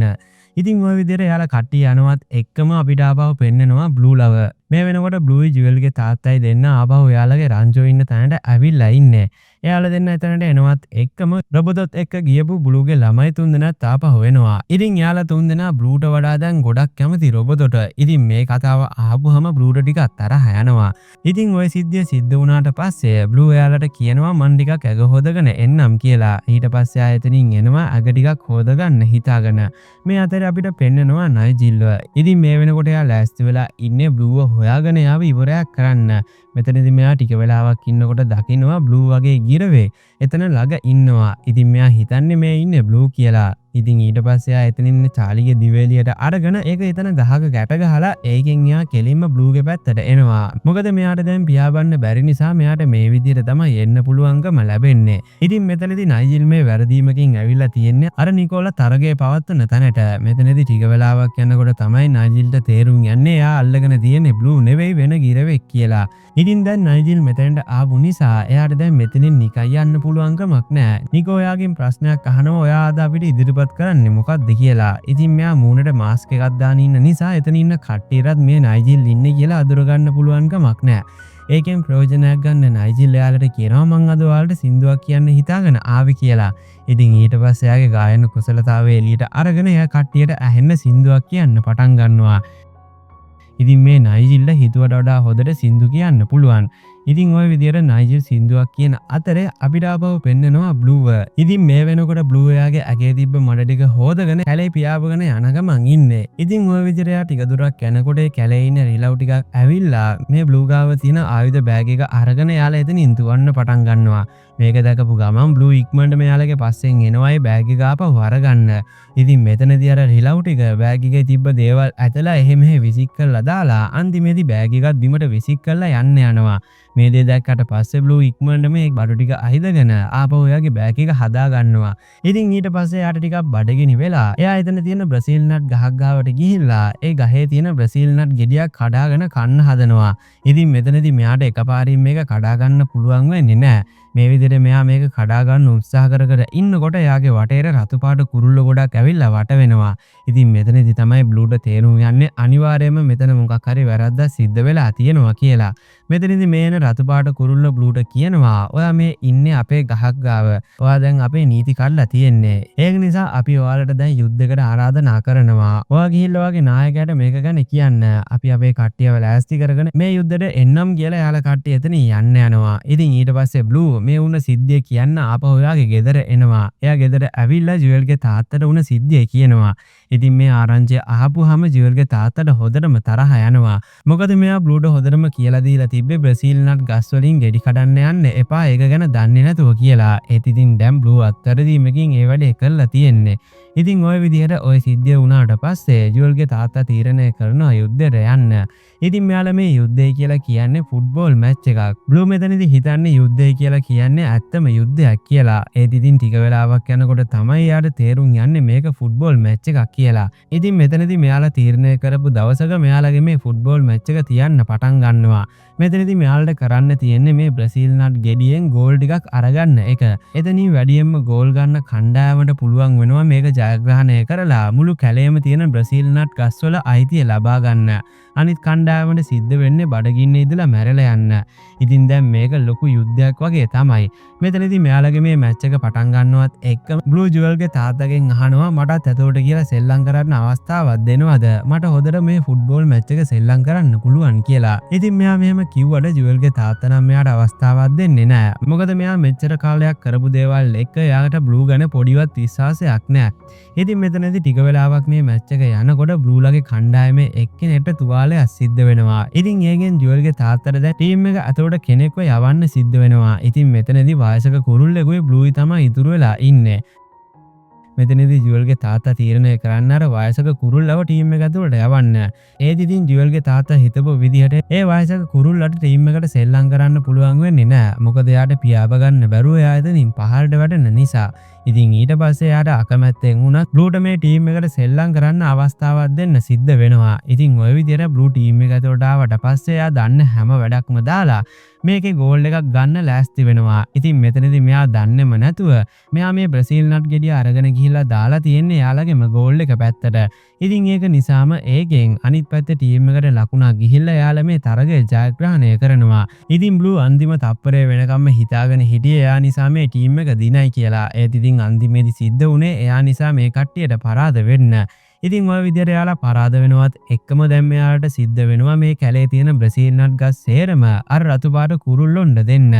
ඉතින් ඔය විදිහට එයාලා කට්ටිය යනවත් එක්කම අපිට ආපහු පෙන්නනවා බ්ලූ ලව. මේ වෙනකොට බ්ලූයි ජුවෙල්ගේ තාත්තයි දෙන්න ආපහු එයාලගේ රංචෝ ඉන්න තැනට ඇවිල්ලා ඉන්නේ. එයාලා දෙන්න එතනට එනවත් එක්කම රොබොටත් එක්ක ගියපු බ්ලූගේ ළමයි තුන්දෙනාත් ආපහු එනවා. ඉතින් එයාලා තුන්දෙනා බ්ලූට වඩා දැන් ගොඩක් කැමති රොබොටට. ඉතින් මේ කතාව අහපුවම බ්ලූට ටිකක් තරහ යනවා. ඉතින් ওই සිද්ධිය සිද්ධ වුණාට පස්සේ බ්ලූ එයාලට කියනවා මන් ටිකක් ඇග හොදගෙන එන්නම් කියලා. ඊට පස්සේ ආයෙ එතනින් එනවා ඇග ටිකක් හොදගන්න හිතාගෙන. මේ අතරේ අපිට පෙන්නනවා නයිජිල්ව. ඉතින් මේ වෙනකොට එයා ලෑස්ති වෙලා ඉන්නේ බ්ලූව හොයාගෙන යාව ඉවරයක් කරන්න. මෙතනදී මෙයා ටික වෙලාවක් ඉන්නකොට දකින්නවා බ්ලූ වගේ ගිරවේ එතන ළඟ ඉන්නවා. ඉතින් මෙයා හිතන්නේ මේ ඉන්නේ බ්ලූ කියලා. ඉතින් ඊට පස්සේ ආ එතනින් ඉන්න චාලිගේ දිවේලියට අරගෙන ඒක එතන ගහක ගැට ගහලා ඒකෙන් එයා කෙලින්ම බ්ලූගේ පැත්තට එනවා. මොකද මෙයාට දැන් පියාඹන්න බැරි නිසා මෙයාට මේ විදිහට තමයි එන්න පුළුවන්කම ලැබෙන්නේ. ඉතින් මෙතනදී නයිජිල් මේ වැරදීමකින් ඇවිල්ලා තියෙන්නේ අර නිකෝලා තරගේ පවත්වන තැනට. මෙතනදී ටික වෙලාවක් යනකොට තමයි නයිජිල්ට තේරුම් යන්නේ එයා අල්ලගෙන තියෙන්නේ බ්ලූ නෙවෙයි වෙන ගිරවෙක් කියලා. ඉතින් දැන් නයිජිල් මෙතනට ආපු නිසා එයාට දැන් මෙතනින් නිකන් යන්න පුළුවන්කමක් නැහැ. නිකෝ එයාගෙන් ප්‍රශ්නයක් අහනවා ඔයා අද අපිට ඉදිරිපත් කරන්නේ මොකක්ද කියලා. ඉතින් මෙයා මූණට මාස්ක් එකක් දාන ඉන්න නිසා එතන ඉන්න කට්ටියටත් මේ නයිජිල් ඉන්නේ කියලා අඳුර ගන්න පුළුවන්කමක් නැහැ. ඒකෙන් ප්‍රයෝජනයක් ගන්න නයිජිල් එයාලට කියනවා මං අද ඔයාලට සින්දුවක් කියන්න හිතාගෙන ආවේ කියලා. ඉතින් ඊට පස්සේ එයාගේ ගායන කුසලතාවය එළියට අරගෙන එයා කට්ටියට ඇහෙන්න සින්දුවක් කියන්න පටන් ගන්නවා. ඉතින් මේ නයිජිල්ට හිතුවට වඩා හොඳට සින්දු කියන්න පුළුවන්. ඉතින් ওই විදිහට නයිජිල් සින්දුවක් කියන අතරේ අපිට ආපහු පෙන්නනවා බ්ලූව. ඉතින් මේ වෙනකොට බ්ලූ එයාගේ ඇගේ තිබ්බ මඩ ටික හොදගෙන කැලේ පියාඹගෙන යන ගමන් ඉන්නේ. ඉතින් ওই විදිහට එයා ටික දුරක් යනකොට කැලේ ඉන්න රිලව් ටිකක් ඇවිල්ලා මේ බ්ලූ ගාව තියෙන ආයුධ බෑග් එක අරගෙන එයාලා එතනින් දුවන්න පටන් ගන්නවා. මේක දැකපු ගමන් බ්ලූ ඉක්මනට මෙයාලගේ පස්සෙන් එනවා ඒ බෑග් එක ආපහු අරගන්න. ඉතින් මෙතනදී අර රිලව් ටික බෑග් එකේ තිබ්බ දේවල් ඇතලා එහෙ මෙහෙ විසික් කරලා දාලා අන්තිමේදී බෑග් එකත් බිමට විසික් කරලා යන්න යනවා. මේ දේ දැක්කට පස්සේ බ්ලූ ඉක්මනට මේ බඩු ටික අහිදගෙන ආපහු එයාගේ බෑග් එක හදා ගන්නවා. ඉතින් ඊට පස්සේ එයාට ටිකක් බඩගිනි වෙලා එයා එතන තියෙන බ්‍රසීල් නට් ගහක් ගාවට ගිහිල්ලා ඒ ගහේ තියෙන බ්‍රසීල් නට් ගෙඩියක් කඩාගෙන කන්න හදනවා. ඉතින් මෙතනදී මෙයාට එකපාරින් මේක කඩා ගන්න පුළුවන් වෙන්නේ නැහැ. මේ විදිහට මෙයා මේක කඩා ගන්න උත්සාහ කර කර ඉන්නකොට එයාගේ වටේට රතු පාට කුරුල්ල ගොඩක් ඇවිල්ලා වට වෙනවා. ඉතින් මෙතනදී තමයි බ්ලූට තේරුම් යන්නේ අනිවාර්යයෙන්ම මෙතන මොකක් හරි වැරද්දක් සිද්ධ වෙලා තියෙනවා කියලා. මෙතනදී මේන රතු පාට කුරුල්ල බ්ලූට කියනවා ඔයා මේ ඉන්නේ අපේ ගහක් ගාව. ඔයා දැන් අපේ නීති කඩලා තියෙන්නේ. ඒක නිසා අපි ඔයාලට දැන් යුද්ධයකට ආරාධනා කරනවා. ඔයා ගිහිල්ලා ඔයාගේ නායකයාට මේක ගැන කියන්න. අපි අපේ කට්ටියව ලෑස්ති කරගෙන මේ යුද්ධෙට එන්නම් කියලා එයාලා කට්ටිය එතන යන්න යනවා. ඉතින් ඊට පස්සේ බ්ලූ මේ වුණ සිද්ධිය කියන්න ආපහු ඔයාගේ ගෙදර එනවා. එයා ගෙදර ඇවිල්ලා ජුවෙල්ගේ තාත්තට වුණ සිද්ධිය කියනවා. ඉතින් මේ ආරංචිය අහපුවාම ජුවෙල්ගේ තාත්තට හොඳටම තරහ යනවා. මොකද මෙයා බ්ලූට හොඳටම කියලා දීලා තිබ්බේ බ්‍රසීල් නට් ගස් වලින් ගෙඩි කඩන්න යන්න එපා ඒක ගැන දන්නේ නැතුව කියලා. ඒත් ඉතින් දැන් බ්ලූ අත්තරදීමකින් ඒ වැඩේ කරලා තියෙන්නේ. ඉතින් ওই විදිහට ওই සිද්ධිය වුණාට පස්සේ ජුවෙල්ගේ තාත්තා තීරණය කරනවා යුද්ධෙට යන්න. ඉතින් මෙයාලා මේ යුද්ධය කියලා කියන්නේ ෆුට්බෝල් මැච් එකක්. බ්ලූ මෙතනදී හිතන්නේ යුද්ධය කියලා කියන්නේ ඇත්තම යුද්ධයක් කියලා. ඒත් ඉතින් ටික වෙලාවක් යනකොට තමයි යාට තේරුම් යන්නේ මේක ෆුට්බෝල් මැච් එකක් කියලා. ඉතින් මෙතනදී මෙයාලා තීරණය කරපු දවසක මෙයාලගේ මේ ෆුට්බෝල් මැච් එක තියන්න පටන් ගන්නවා. මෙතනදී මෙයාලට කරන්න තියෙන්නේ මේ බ්‍රසීල් නට් ගෙඩියෙන් ගෝල් ටිකක් අරගන්න එක. එතනින් වැඩියෙන්ම ගෝල් ගන්න කණ්ඩායමට පුළුවන් වෙනවා මේක ජයග්‍රහණය කරලා මුළු කැලේම තියෙන බ්‍රසීල් නට් ගස්වල අයිතිය ලබා ගන්න. අනිත් කණ්ඩායමට සිද්ධ වෙන්නේ බඩගින්නේ ඉඳලා මැරලා යන්න. ඉතින් දැන් මේක ලොකු යුද්ධයක් වගේ තමයි. මෙතනදී මෙයාලගේ මේ මැච් එක පටන් ගන්නවත් එක්ක බ්ලූ ජුවෙල්ගේ තාත්තගෙන් අහනවා මටත් ඇතෝට කියලා සෙල්ලම් කරන්න අවස්ථාවක් දෙනවද? මට හොඳට මේ ෆුට්බෝල් මැච් එක සෙල්ලම් කරන්න පුළුවන් කියලා. ඉතින් මෙයා මෙහෙම කිව්වට ජුවෙල්ගේ තාත්තා නම් මෙයාට අවස්ථාවක් දෙන්නේ නැහැ. මොකද මෙයා මෙච්චර කාලයක් කරපු දේවල් එක්ක එයාට බ්ලූ ගැන පොඩිවත් විශ්වාසයක් නැහැ. ඉතින් මෙතනදී ටික වෙලාවක් මේ මැච් එක යනකොට බ්ලූලගේ කණ්ඩායමේ එක්කෙනෙක්ට තුවාල තුවාලයක් සිද්ධ වෙනවා. ඉතින් ඒකෙන් ජුවල්ගේ තාත්තට දැන් ටීම් එක අතෝට කෙනෙක්ව යවන්න සිද්ධ වෙනවා. ඉතින් මෙතනදී වයසක කුරුල්ලෙකුයි බ්ලූයි තමයි ඉතුරු වෙලා ඉන්නේ. මෙතනදී ජුවල්ගේ තාත්තා තීරණය කරන්න අර වයසක කුරුල්ලව ටීම් එක ඇතුළට යවන්න. ඒත් ඉතින් ජුවල්ගේ තාත්තා හිතපු විදිහට ඒ වයසක කුරුල්ලට ටීම් එකට සෙල්ලම් කරන්න පුළුවන් වෙන්නේ නැහැ. මොකද එයාට පියාඹ ගන්න බැරුව එයා එතනින් පහළට වැටෙන නිසා. ඉතින් ඊට පස්සේ එයාට අකමැත්තෙන් වුණත් බ්ලූට මේ ටීම් එකට සෙල්ලම් කරන්න අවස්ථාවක් දෙන්න සිද්ධ වෙනවා. ඉතින් ওই විදිහට බ්ලූ ටීම් එක ඇතුළට ආවට පස්සේ එයා දන්න හැම වැඩක්ම දාලා මේකේ ගෝල් එකක් ගන්න ලෑස්ති වෙනවා. ඉතින් මෙතනදී මෙයා දන්නේම නැතුව මෙයා මේ බ්‍රසීල් නට් ගෙඩිය අරගෙන ගිහිල්ලා දාලා තියෙන්නේ එයාලගේම ගෝල් එක පැත්තට. ඉතින් ඒක නිසාම ඒකෙන් අනිත් පැත්තේ ටීම් එකට ලකුණක් ගිහිල්ලා එයාලා මේ තරගය ජයග්‍රහණය කරනවා. ඉතින් බ්ලූ අන්තිම තප්පරේ වෙනකම්ම හිතාගෙන හිටියේ එයා නිසා මේ ටීම් එක දිනයි කියලා. ඒත් ඉතින් අන්තිමේදී සිද්ධ වුණේ එයා නිසා මේ කට්ටියට පරාද වෙන්න. ඉතින් ඔය විදිහට එයාලා පරාද වෙනවත් එක්කම දැන් මෙයාලට සිද්ධ වෙනවා මේ කැලේ තියෙන බ්‍රසීල් නට් ගස් සේරම අර රතු පාට කුරුල්ලොන්ට දෙන්න.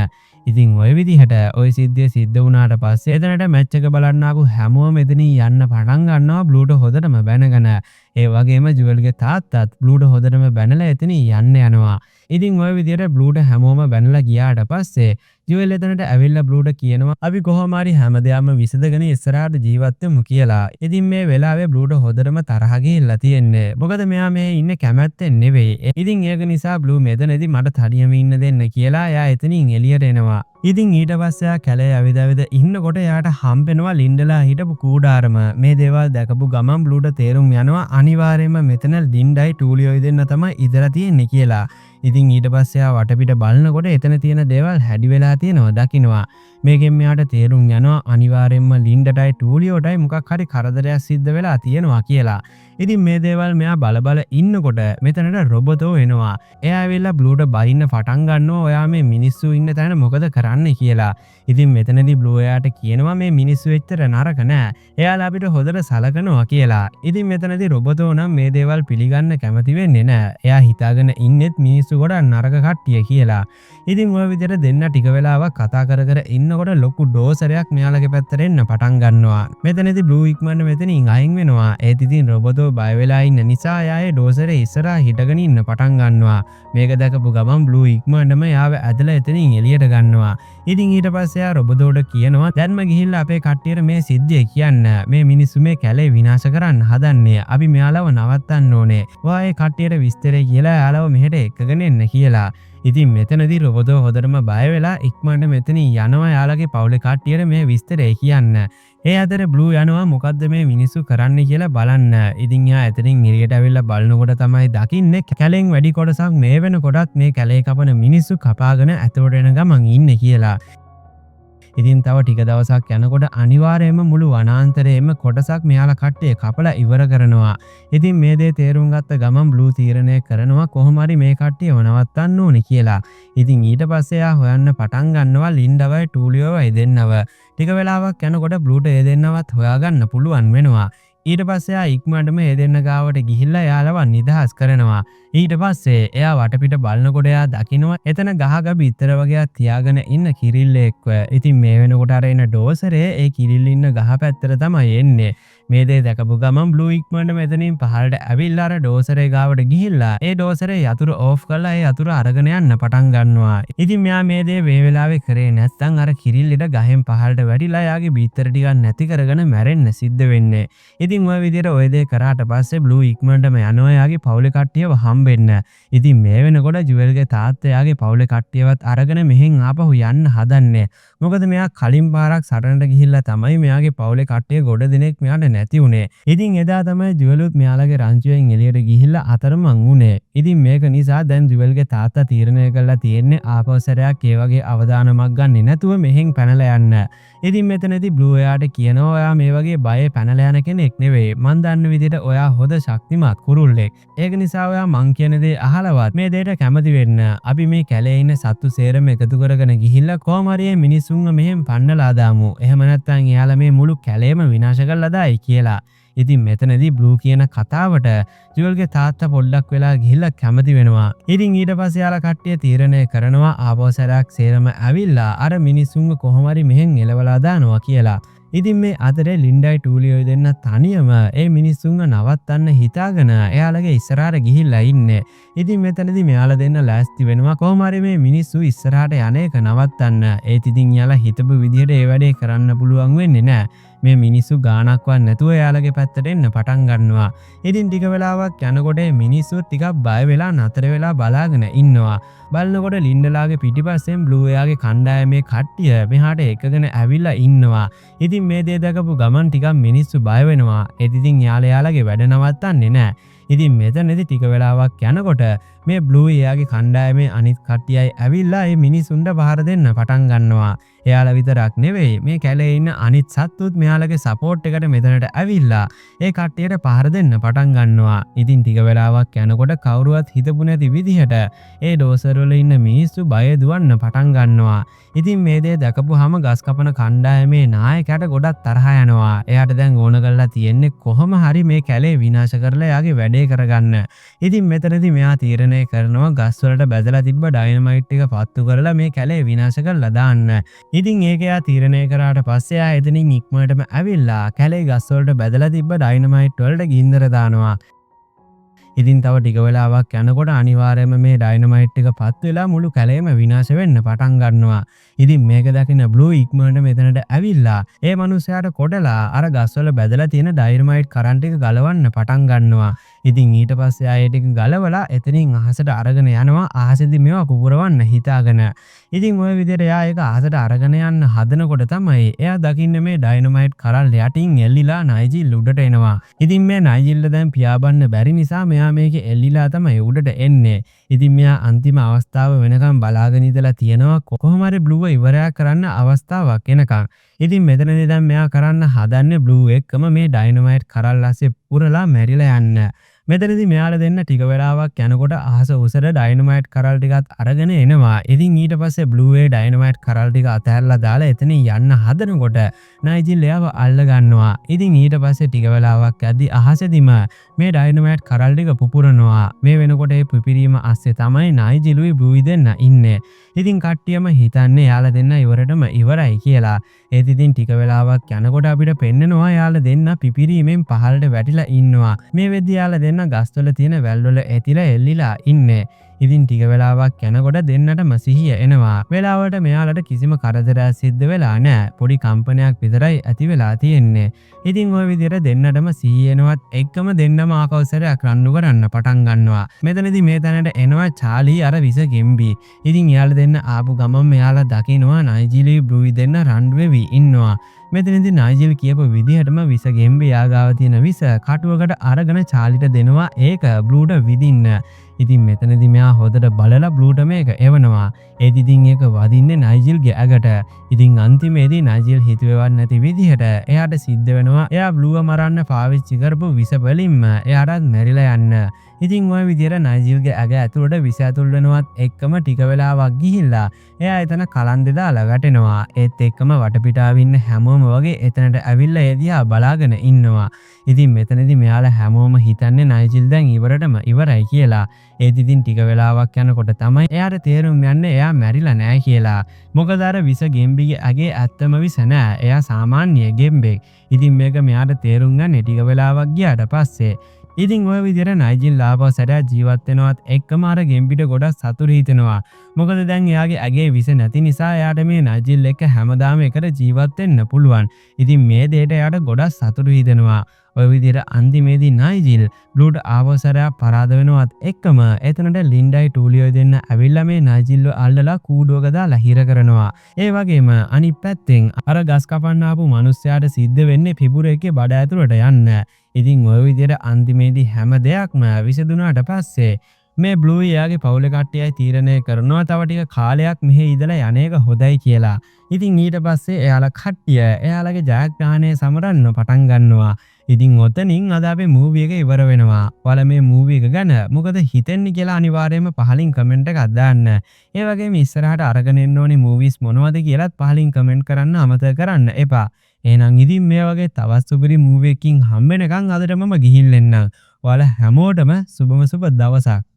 ඉතින් ඔය විදිහට ඔය සිද්ධිය සිද්ධ වුණාට පස්සේ එතනට මැච් එක බලන්න ආපු හැමෝම එතනින් යන්න පටන් ගන්නවා බ්ලූට හොදටම බැනගෙන. ඒ වගේම ජුවල්ගේ තාත්තත් බ්ලූට හොදටම බැනලා එතනින් යන්න යනවා. ඉතින් ඔය විදිහට බ්ලූට හැමෝම බැනලා ගියාට පස්සේ ජුවල් එතනට ඇවිල්ලා බ්ලූට කියනවා අපි කොහොම හරි හැමදේම විසඳගෙන ඉස්සරහට ජීවත් වෙමු කියලා. ඉතින් මේ වෙලාවේ බ්ලූට හොදටම තරහ ගිහිල්ලා තියෙන්නේ. මොකද මෙයා මේ ඉන්නේ කැමැත්තෙන් නෙවෙයි. ඉතින් ඒක නිසා බ්ලූ මෙතනදී මට තනියම ඉන්න දෙන්න කියලා එයා එතනින් එළියට එනවා. ඉතින් ඊට පස්සේ එයා කැලේ ඇවිද ඉන්නකොට එයාට හම්බෙනවා ලින්ඩලා හිටපු කූඩාරම. මේ දේවල් දැකපු ගමන් බ්ලූට තේරුම් යනවා අනිවාර්යයෙන්ම මෙතන ලින්ඩයි ටූලියෝයි දෙන්න තමයි ඉඳලා තියෙන්නේ කියලා. ඉතින් ඊට පස්සේ එයා වටපිට බලනකොට එතන තියෙන දේවල් හැඩි වෙලා තියෙනවා දකින්නවා. මේකෙන් මෙයාට තේරුම් යනවා අනිවාර්යයෙන්ම ලින්ඩටයි ටූලියෝටයි මොකක් හරි කරදරයක් සිද්ධ වෙලා තියෙනවා කියලා. ඉතින් මේ දේවල් මෙයා බල ඉන්නකොට මෙතනට රොබොටෝ එනවා. එයා ඇවිල්ලා බ්ලූට බයින්න පටන් ගන්නවා ඔයා මේ මිනිස්සු ඉන්න තැන මොකද කරන්නේ කියලා. ඉතින් මෙතනදී බ්ලූ එයාට කියනවා මේ මිනිස්සු එච්චර නරක නෑ. එයාලා අපිට හොදට සලකනවා කියලා. ඉතින් මෙතනදී රොබොටෝ නම් මේ දේවල් පිළිගන්න කැමති වෙන්නේ නෑ. එයා හිතාගෙන ඉන්නෙත් මිනිස්සු ගොඩක් නරක කට්ටිය කියලා. ඉතින් ඔය විදිහට දෙන්න ටික වෙලාවක් කතා කර ඉන්නකොට ලොකු ඩෝසරයක් මෙයාලගේ පැත්තට එන්න පටන් ගන්නවා. මෙතනදී බ්ලූ ඉක්මනට මෙතනින් අයින් වෙනවා. ඒත් ඉතින් රොබොටෝ බය වෙලා ඉන්න නිසා එයාගේ ඩෝසරේ ඉස්සරහා හිටගෙන ඉන්න පටන් ගන්නවා. මේක දැකපු ගමන් බ්ලූ ඉක්මනටම එයාව ඇදලා එතනින් එළියට ගන්නවා. ඉතින් ඊට පස්සේ එයා රොබොටෝට කියනවා දැන්ම ගිහිල්ලා අපේ කට්ටියට මේ සිද්ධිය කියන්න. මේ මිනිස්සු මේ කැලේ විනාශ කරන්න හදන්නේ. අපි මෙයාලව නවත්තන්න ඕනේ. ඔයා ඒ කට්ටියට විස්තරේ කියලා එයාලව මෙහෙට එක්කගෙන එන්න කියලා. ඉතින් මෙතනදී රොබොටෝ හොදටම බය වෙලා ඉක්මනට මෙතනින් යනවා යාළගේ පවුලේ කට්ටියට මේ විස්තරේ කියන්න. ඒ අතර බ්ලූ යනවා මොකද්ද මේ මිනිස්සු කරන්නේ කියලා බලන්න. ඉතින් එයා එතනින් එළියට ඇවිල්ලා බලනකොට තමයි දකින්නේ කැලෙන් වැඩි කොටසක් මේ වෙනකොටත් මේ කැලේ කපන මිනිස්සු කපාගෙන ඇතුළට එන ගමන් ඉන්නේ කියලා. ඉතින් තව ටික දවසක් යනකොට අනිවාර්යයෙන්ම මුළු වනාන්තරයේම කොටසක් මෙයාලා කට්ටිය කපලා ඉවර කරනවා. ඉතින් මේ දේ තේරුම් ගත්ත ගමන් බ්ලූ තීරණය කරනවා කොහොම හරි මේ කට්ටියව නවත්තන්න ඕනේ කියලා. ඉතින් ඊට පස්සේ එයා හොයන්න පටන් ගන්නවා ලින්ඩවයි ටූලියෝවයි දෙන්නව. ටික වෙලාවක් යනකොට බ්ලූට ඒ දෙන්නවත් හොයාගන්න පුළුවන් වෙනවා. ඊට පස්සේ එයා ඉක්මනටම ඒ දෙන්න ගාවට ගිහිල්ලා එයාලව නිදහස් කරනවා. ඊට පස්සේ එයා වටපිට බලනකොට එයා දකිනවා එතන ගහක බිත්තර වගේ තියාගෙන ඉන්න කිරිල්ලෙක්ව. ඉතින් මේ වෙනකොට අර එන ඩෝසරේ ඒ කිරිල්ල ඉන්න ගහ පැත්තට තමයි එන්නේ. මේ දේ දැකපු ගමන් බ්ලූ ඉක්මනට මෙතනින් පහළට ඇවිල්ලා අර ඩෝසරේ ගාවට ගිහිල්ලා ඒ ඩෝසරේ යතුරු ඕෆ් කරලා ඒ යතුරු අරගෙන යන්න පටන් ගන්නවා. ඉතින් මෙයා මේ දේ මේ වෙලාවේ කරේ නැත්නම් අර කිරිල්ලෙට ගහෙන් පහළට වැටිලා එයාගේ බිත්තර ටිකක් නැති කරගෙන මැරෙන්න සිද්ධ වෙන්නේ. ඉතින් ඔය විදිහට ඔය දේ කරාට පස්සේ බ්ලූ ඉක්මනටම යනවා එයාගේ පවුලේ කට්ටියව හම්බෙන්න. ඉතින් මේ වෙනකොට ජුවල්ගේ තාත්තා එයාගේ පවුලේ කට්ටියවත් අරගෙන මෙහෙන් ආපහු යන්න හදන්නේ. මොකද මෙයා කලින් පාරක් සටනට ගිහිල්ලා තමයි මෙයාගේ පවුලේ කට්ටිය ගොඩ දෙනෙක් මෙයාට නැති උනේ. ඉතින් එදා තමයි ජුවලුත් මෙයාලගේ රංචුවෙන් එළියට ගිහිල්ලා අතරමං උනේ. ඉතින් මේක නිසා දැන් ජුවල්ගේ තාත්තා තීරණය කළා තියෙන්නේ ආපස්සරයක් ඒ වගේ අවදානමක් ගන්නෙ නැතුව මෙහෙන් පැනලා යන්න. ඉතින් මෙතනදී බ්ලූ එයාට කියනවා ඔයා මේ වගේ බය පැනලා යන කෙනෙක් නෙවෙයි. මන් දන්න විදිහට ඔයා හොඳ ශක්තිමත් කුරුල්ලෙක්. ඒක නිසා ඔයා මං කියන දේ අහලවත් මේ දෙයට කැමති වෙන්න. අපි මේ කැලේ ඉන්න සත්තු සේරම එකතු කරගෙන ගිහිල්ලා කොහොම හරි මිනිස්සුන්ව මෙහෙන් පන්නලා දාමු. එහෙම නැත්නම් එයාලා මේ මුළු කැලේම විනාශ කරලා දායි කියලා. ඉතින් මෙතනදී බ්ලූ කියන කතාවට ජුවල්ගේ තාත්තා පොඩ්ඩක් වෙලා ගිහිල්ලා කැමති වෙනවා. ඉතින් ඊට පස්සේ යාලා කට්ටිය තීරණය කරනවා ආපස්සරයක් සේරම ඇවිල්ලා අර මිනිස්සුන්ව කොහොම හරි මෙහෙන් එලවලා දානවා කියලා. ඉතින් මේ අතරේ ලින්ඩයි ටූලියෝ දෙන්න තනියම ඒ මිනිස්සුන්ව නවත්තන්න හිතාගෙන එයාලගේ ඉස්සරහට ගිහිල්ලා ඉන්නේ. ඉතින් මෙතනදී මෙයාලා දෙන්න ලෑස්ති වෙනවා කොහොම හරි මේ මිනිස්සු ඉස්සරහට යන එක නවත්තන්න. ඒත් ඉතින් එයාලා හිතපු විදිහට ඒ වැඩේ කරන්න පුළුවන් වෙන්නේ නැහැ. මේ මිනිස්සු ගානක්වත් නැතුව එයාලගේ පැත්තට එන්න පටන් ගන්නවා. ඉතින් ටික වෙලාවක් යනකොට මිනිස්සු ටිකක් බය වෙලා නතර වෙලා බලාගෙන ඉන්නවා. බලනකොට ලින්ඩලාගේ පිටිපස්සෙන් බ්ලූ එයාගේ කණ්ඩායමේ කට්ටිය මෙහාට එකගෙන ඇවිල්ලා ඉන්නවා. ඉතින් මේ දේ දැකපු ගමන් ටිකක් මිනිස්සු බය වෙනවා. ඒත් ඉතින් යාළුවාගේ වැඩ නවත්තන්නේ නැහැ. ඉතින් මෙතනදී ටික වෙලාවක් යනකොට මේ බ්ලූ එයාගේ කණ්ඩායමේ අනිත් කට්ටියයි ඇවිල්ලා මේ මිනිසුන්ට පහර දෙන්න පටන් ගන්නවා. එයාලා විතරක් නෙවෙයි මේ කැලේ ඉන්න අනිත් සත්තුත් මෙයාලගේ සපෝට් එකට මෙතනට ඇවිල්ලා ඒ කට්ටියට පහර දෙන්න පටන් ගන්නවා. ඉතින් ටික වෙලාවක් යනකොට කවුරුවත් හිතපු නැති විදිහට ඒ ඩෝසර් වල ඉන්න මිනිස්සු බය දුවන්න පටන් ගන්නවා. ඉතින් මේ දේ දැකපුවාම ගස් කපන කණ්ඩායමේ නායකයාට ගොඩක් තරහ යනවා. එයාට දැන් ඕන කරලා තියෙන්නේ කොහොම හරි මේ කැලේ විනාශ කරලා එයාගේ වැඩේ කරගන්න. ඉතින් මෙතනදී මෙයා තීරණය කරනවා ගස් වලට බැදලා තිබ්බ ඩයිනමයිට් එක පත්තු කරලා මේ කැලේ විනාශ කරලා දාන්න. ඉතින් ඒක එයා තීරණය කරාට පස්සේ එයා එතනින් ඉක්මනටම ඇවිල්ලා කැලේ ගස් වලට බැදලා තිබ්බ ඩයිනමයිට් වලට ගින්දර දානවා. ඉතින් තව ටික වෙලාවක් යනකොට අනිවාර්යයෙන්ම මේ ඩයිනමයිට් එක පත් වෙලා මුළු කැලේම විනාශ වෙන්න පටන් ගන්නවා. ඉතින් මේක දකින බ්ලූ ඉක්මනට මෙතනට ඇවිල්ලා ඒ මනුස්සයාට කොටලා අර ගස්වල බැදලා තියෙන ඩයිනමයිට් කරන්ට් එක ගලවන්න පටන් ගන්නවා. ඉතින් ඊට පස්සේ ආයෙ ටික ගලවලා එතනින් අහසට අරගෙන යනවා අහසෙදි මේවා පුපුරවන්න හිතාගෙන. ඉතින් ওই විදිහට එයා ඒක අහසට අරගෙන යන්න හදනකොට තමයි එයා දකින්නේ මේ ඩයිනමයිට් කරල් යටින් එල්ලිලා නයිජිල් උඩට එනවා. ඉතින් මේ නයිජිල්ට දැන් පියාඹන්න බැරි නිසා මෙයා මේකේ එල්ලිලා තමයි උඩට එන්නේ. ඉතින් මෙයා අන්තිම අවස්ථාව වෙනකම් බලාගෙන ඉඳලා තියෙනවා කොහොම හරි බ්ලූව ඉවරයක් කරන්න අවස්ථාවක් එනකම්. ඉතින් මෙතනදී දැන් මෙයා කරන්න හදන්නේ බ්ලූ එක්කම මේ ඩයිනමයිට් කරල් ඇස්සේ පුරලා මැරිලා යන්න. මෙතනදී මෙයාලා දෙන්න ටික වෙලාවක් යනකොට අහස උසට ඩයිනමයිට් කරල් ටිකත් අරගෙන එනවා. ඉතින් ඊට පස්සේ බ්ලූ ඒ ඩයිනමයිට් කරල් ටික අතහැරලා දාලා එතනින් යන්න හදනකොට නයිජිල් එයාව අල්ල ගන්නවා. ඉතින් ඊට පස්සේ ටික වෙලාවක් යද්දි අහසෙදිම මේ ඩයිනමයිට් කරල් ටික පුපුරනවා. මේ වෙනකොට ඒ පුපිරීම අස්සේ තමයි නයිජිලුයි බ්ලූයි දෙන්න ඉන්නේ. ඉතින් කට්ටියම හිතන්නේ යාලා දෙන්න ඉවරටම ඉවරයි කියලා. ඒත් ඉතින් ටික වෙලාවක් යනකොට අපිට පෙන්නනවා යාලා දෙන්න පිපිරීමෙන් පහළට වැටිලා ඉන්නවා. මේ වෙද්දි යාලා දෙන්න ගස්වල තියෙන වැල්වල ඇතිලා එල්ලිලා ඉන්නේ. ඉතින් ටික වෙලාවක් යනකොට දෙන්නටම සිහිය එනවා. වෙලාවට මෙයාලට කිසිම කරදරයක් සිද්ධ වෙලා නැහැ. පොඩි කම්පනයක් විතරයි ඇති වෙලා තියෙන්නේ. ඉතින් ওই විදිහට දෙන්නටම සිහිය එනවත් එක්කම දෙන්නම ආකෞසරයක් රණ්ඩු කරන්න පටන් ගන්නවා. මෙතනදී මේ තැනට එනවා චාලි අර විස ගෙම්බි. ඉතින් එයාලා දෙන්න ආපු ගමන් මෙයාලා දකිනවා නයිජිලි බ්ලූයි දෙන්න රණ්ඩු වෙවි ඉන්නවා. මෙතනදී නයිජිල් කියපු විදිහටම විස ගෙම්බි යාගාව තියෙන විස කටුවකට අරගෙන චාලිට දෙනවා ඒක බ්ලූට විදින්න. ඉතින් මෙතනදී මෙයා හොදට බලලා බ්ලූට මේක එවනවා. ඒත් ඉතින් ඒක වදින්නේ නයිජිල්ගේ ඇඟට. ඉතින් අන්තිමේදී නයිජිල් හිතුවේවත් නැති විදිහට එයාට සිද්ධ වෙනවා එයා බ්ලූව මරන්න පාවිච්චි කරපු විස වලින්ම එයාටත් මැරිලා යන්න. ඉතින් ওই විදිහට නයිජිල්ගේ ඇඟ ඇතුළට විස ඇතුල් වෙනවත් එක්කම ටික වෙලාවක් ගිහිල්ලා එයා එතන කලන්දේ දාලා වැටෙනවා. ඒත් එක්කම වටපිටාවේ ඉන්න හැමෝම වගේ එතනට ඇවිල්ලා ඒ දිහා බලාගෙන ඉන්නවා. ඉතින් මෙතනදී මෙයාලා හැමෝම හිතන්නේ නයිජිල් දැන් ඉවරටම ඉවරයි කියලා. ඒත් ඉතින් ටික වෙලාවක් යනකොට තමයි එයාට තේරුම් යන්නේ එයා මැරිලා නැහැ කියලා. මොකද අර විස ගෙම්බිගේ ඇගේ ඇත්තම විස නෑ. එයා සාමාන්‍ය ගෙම්බෙක්. ඉතින් මේක මෙයාට තේරුම් ගන්න ටික වෙලාවක් ගියාට පස්සේ ඉතින් ඔය විදිහට නයිජිල් ලාභව සැරයක් ජීවත් වෙනවත් එක්කම අර ගෙම්බිට ගොඩක් සතුටු හිතෙනවා. මොකද දැන් එයාගේ ඇගේ විස නැති නිසා එයාට මේ නයිජිල් එක්ක හැමදාම එකට ජීවත් වෙන්න පුළුවන්. ඉතින් මේ දෙයට එයාට ගොඩක් සතුටු හිතෙනවා. ඔය විදිහට අන්තිමේදී නයිජිල් බ්ලූට ආවසරයක් පරාද වෙනවත් එක්කම එතනට ලින්ඩයි ටූලියෝ දෙන්න ඇවිල්ලා මේ නයිජිල්ව අල්ලලා කූඩුවක දාලා හිර කරනවා. ඒ වගේම අනිත් පැත්තෙන් අර ගස් කපන්න ආපු මිනිස්සයාට සිද්ධ වෙන්නේ පිපුරේකේ බඩ ඇතුළට යන්න. ඉතින් ඔය විදිහට අන්තිමේදී හැම දෙයක්ම විසඳුනාට පස්සේ මේ බ්ලූ එයාගේ පවුල කට්ටියයි තීරණය කරනවා තව ටික කාලයක් මෙහෙ ඉඳලා යන්නේක හොඳයි කියලා. ඉතින් ඊට පස්සේ එයාලා කට්ටිය එයාලගේ ජයග්‍රහණය සමරන්න පටන් ගන්නවා. ඉතින් ඔතනින් අද අපේ මූවි එක ඉවර වෙනවා. ඔයාලා මේ මූවි එක ගැන මොකද හිතෙන්නේ කියලා අනිවාර්යයෙන්ම පහලින් කමෙන්ට් එකක් දාන්න. ඒ වගේම ඉස්සරහට අරගෙන එන්න ඕනේ මූවිස් මොනවද කියලාත් පහලින් කමෙන්ට් කරන්න අමතක කරන්න එපා. එහෙනම් ඉතින් මේ වගේ තවත් සුපිරි මූවි එකකින් හම්බ වෙනකන් අදට මම ගිහින් එන්නම්. ඔයාලා හැමෝටම සුබම සුබ දවසක්.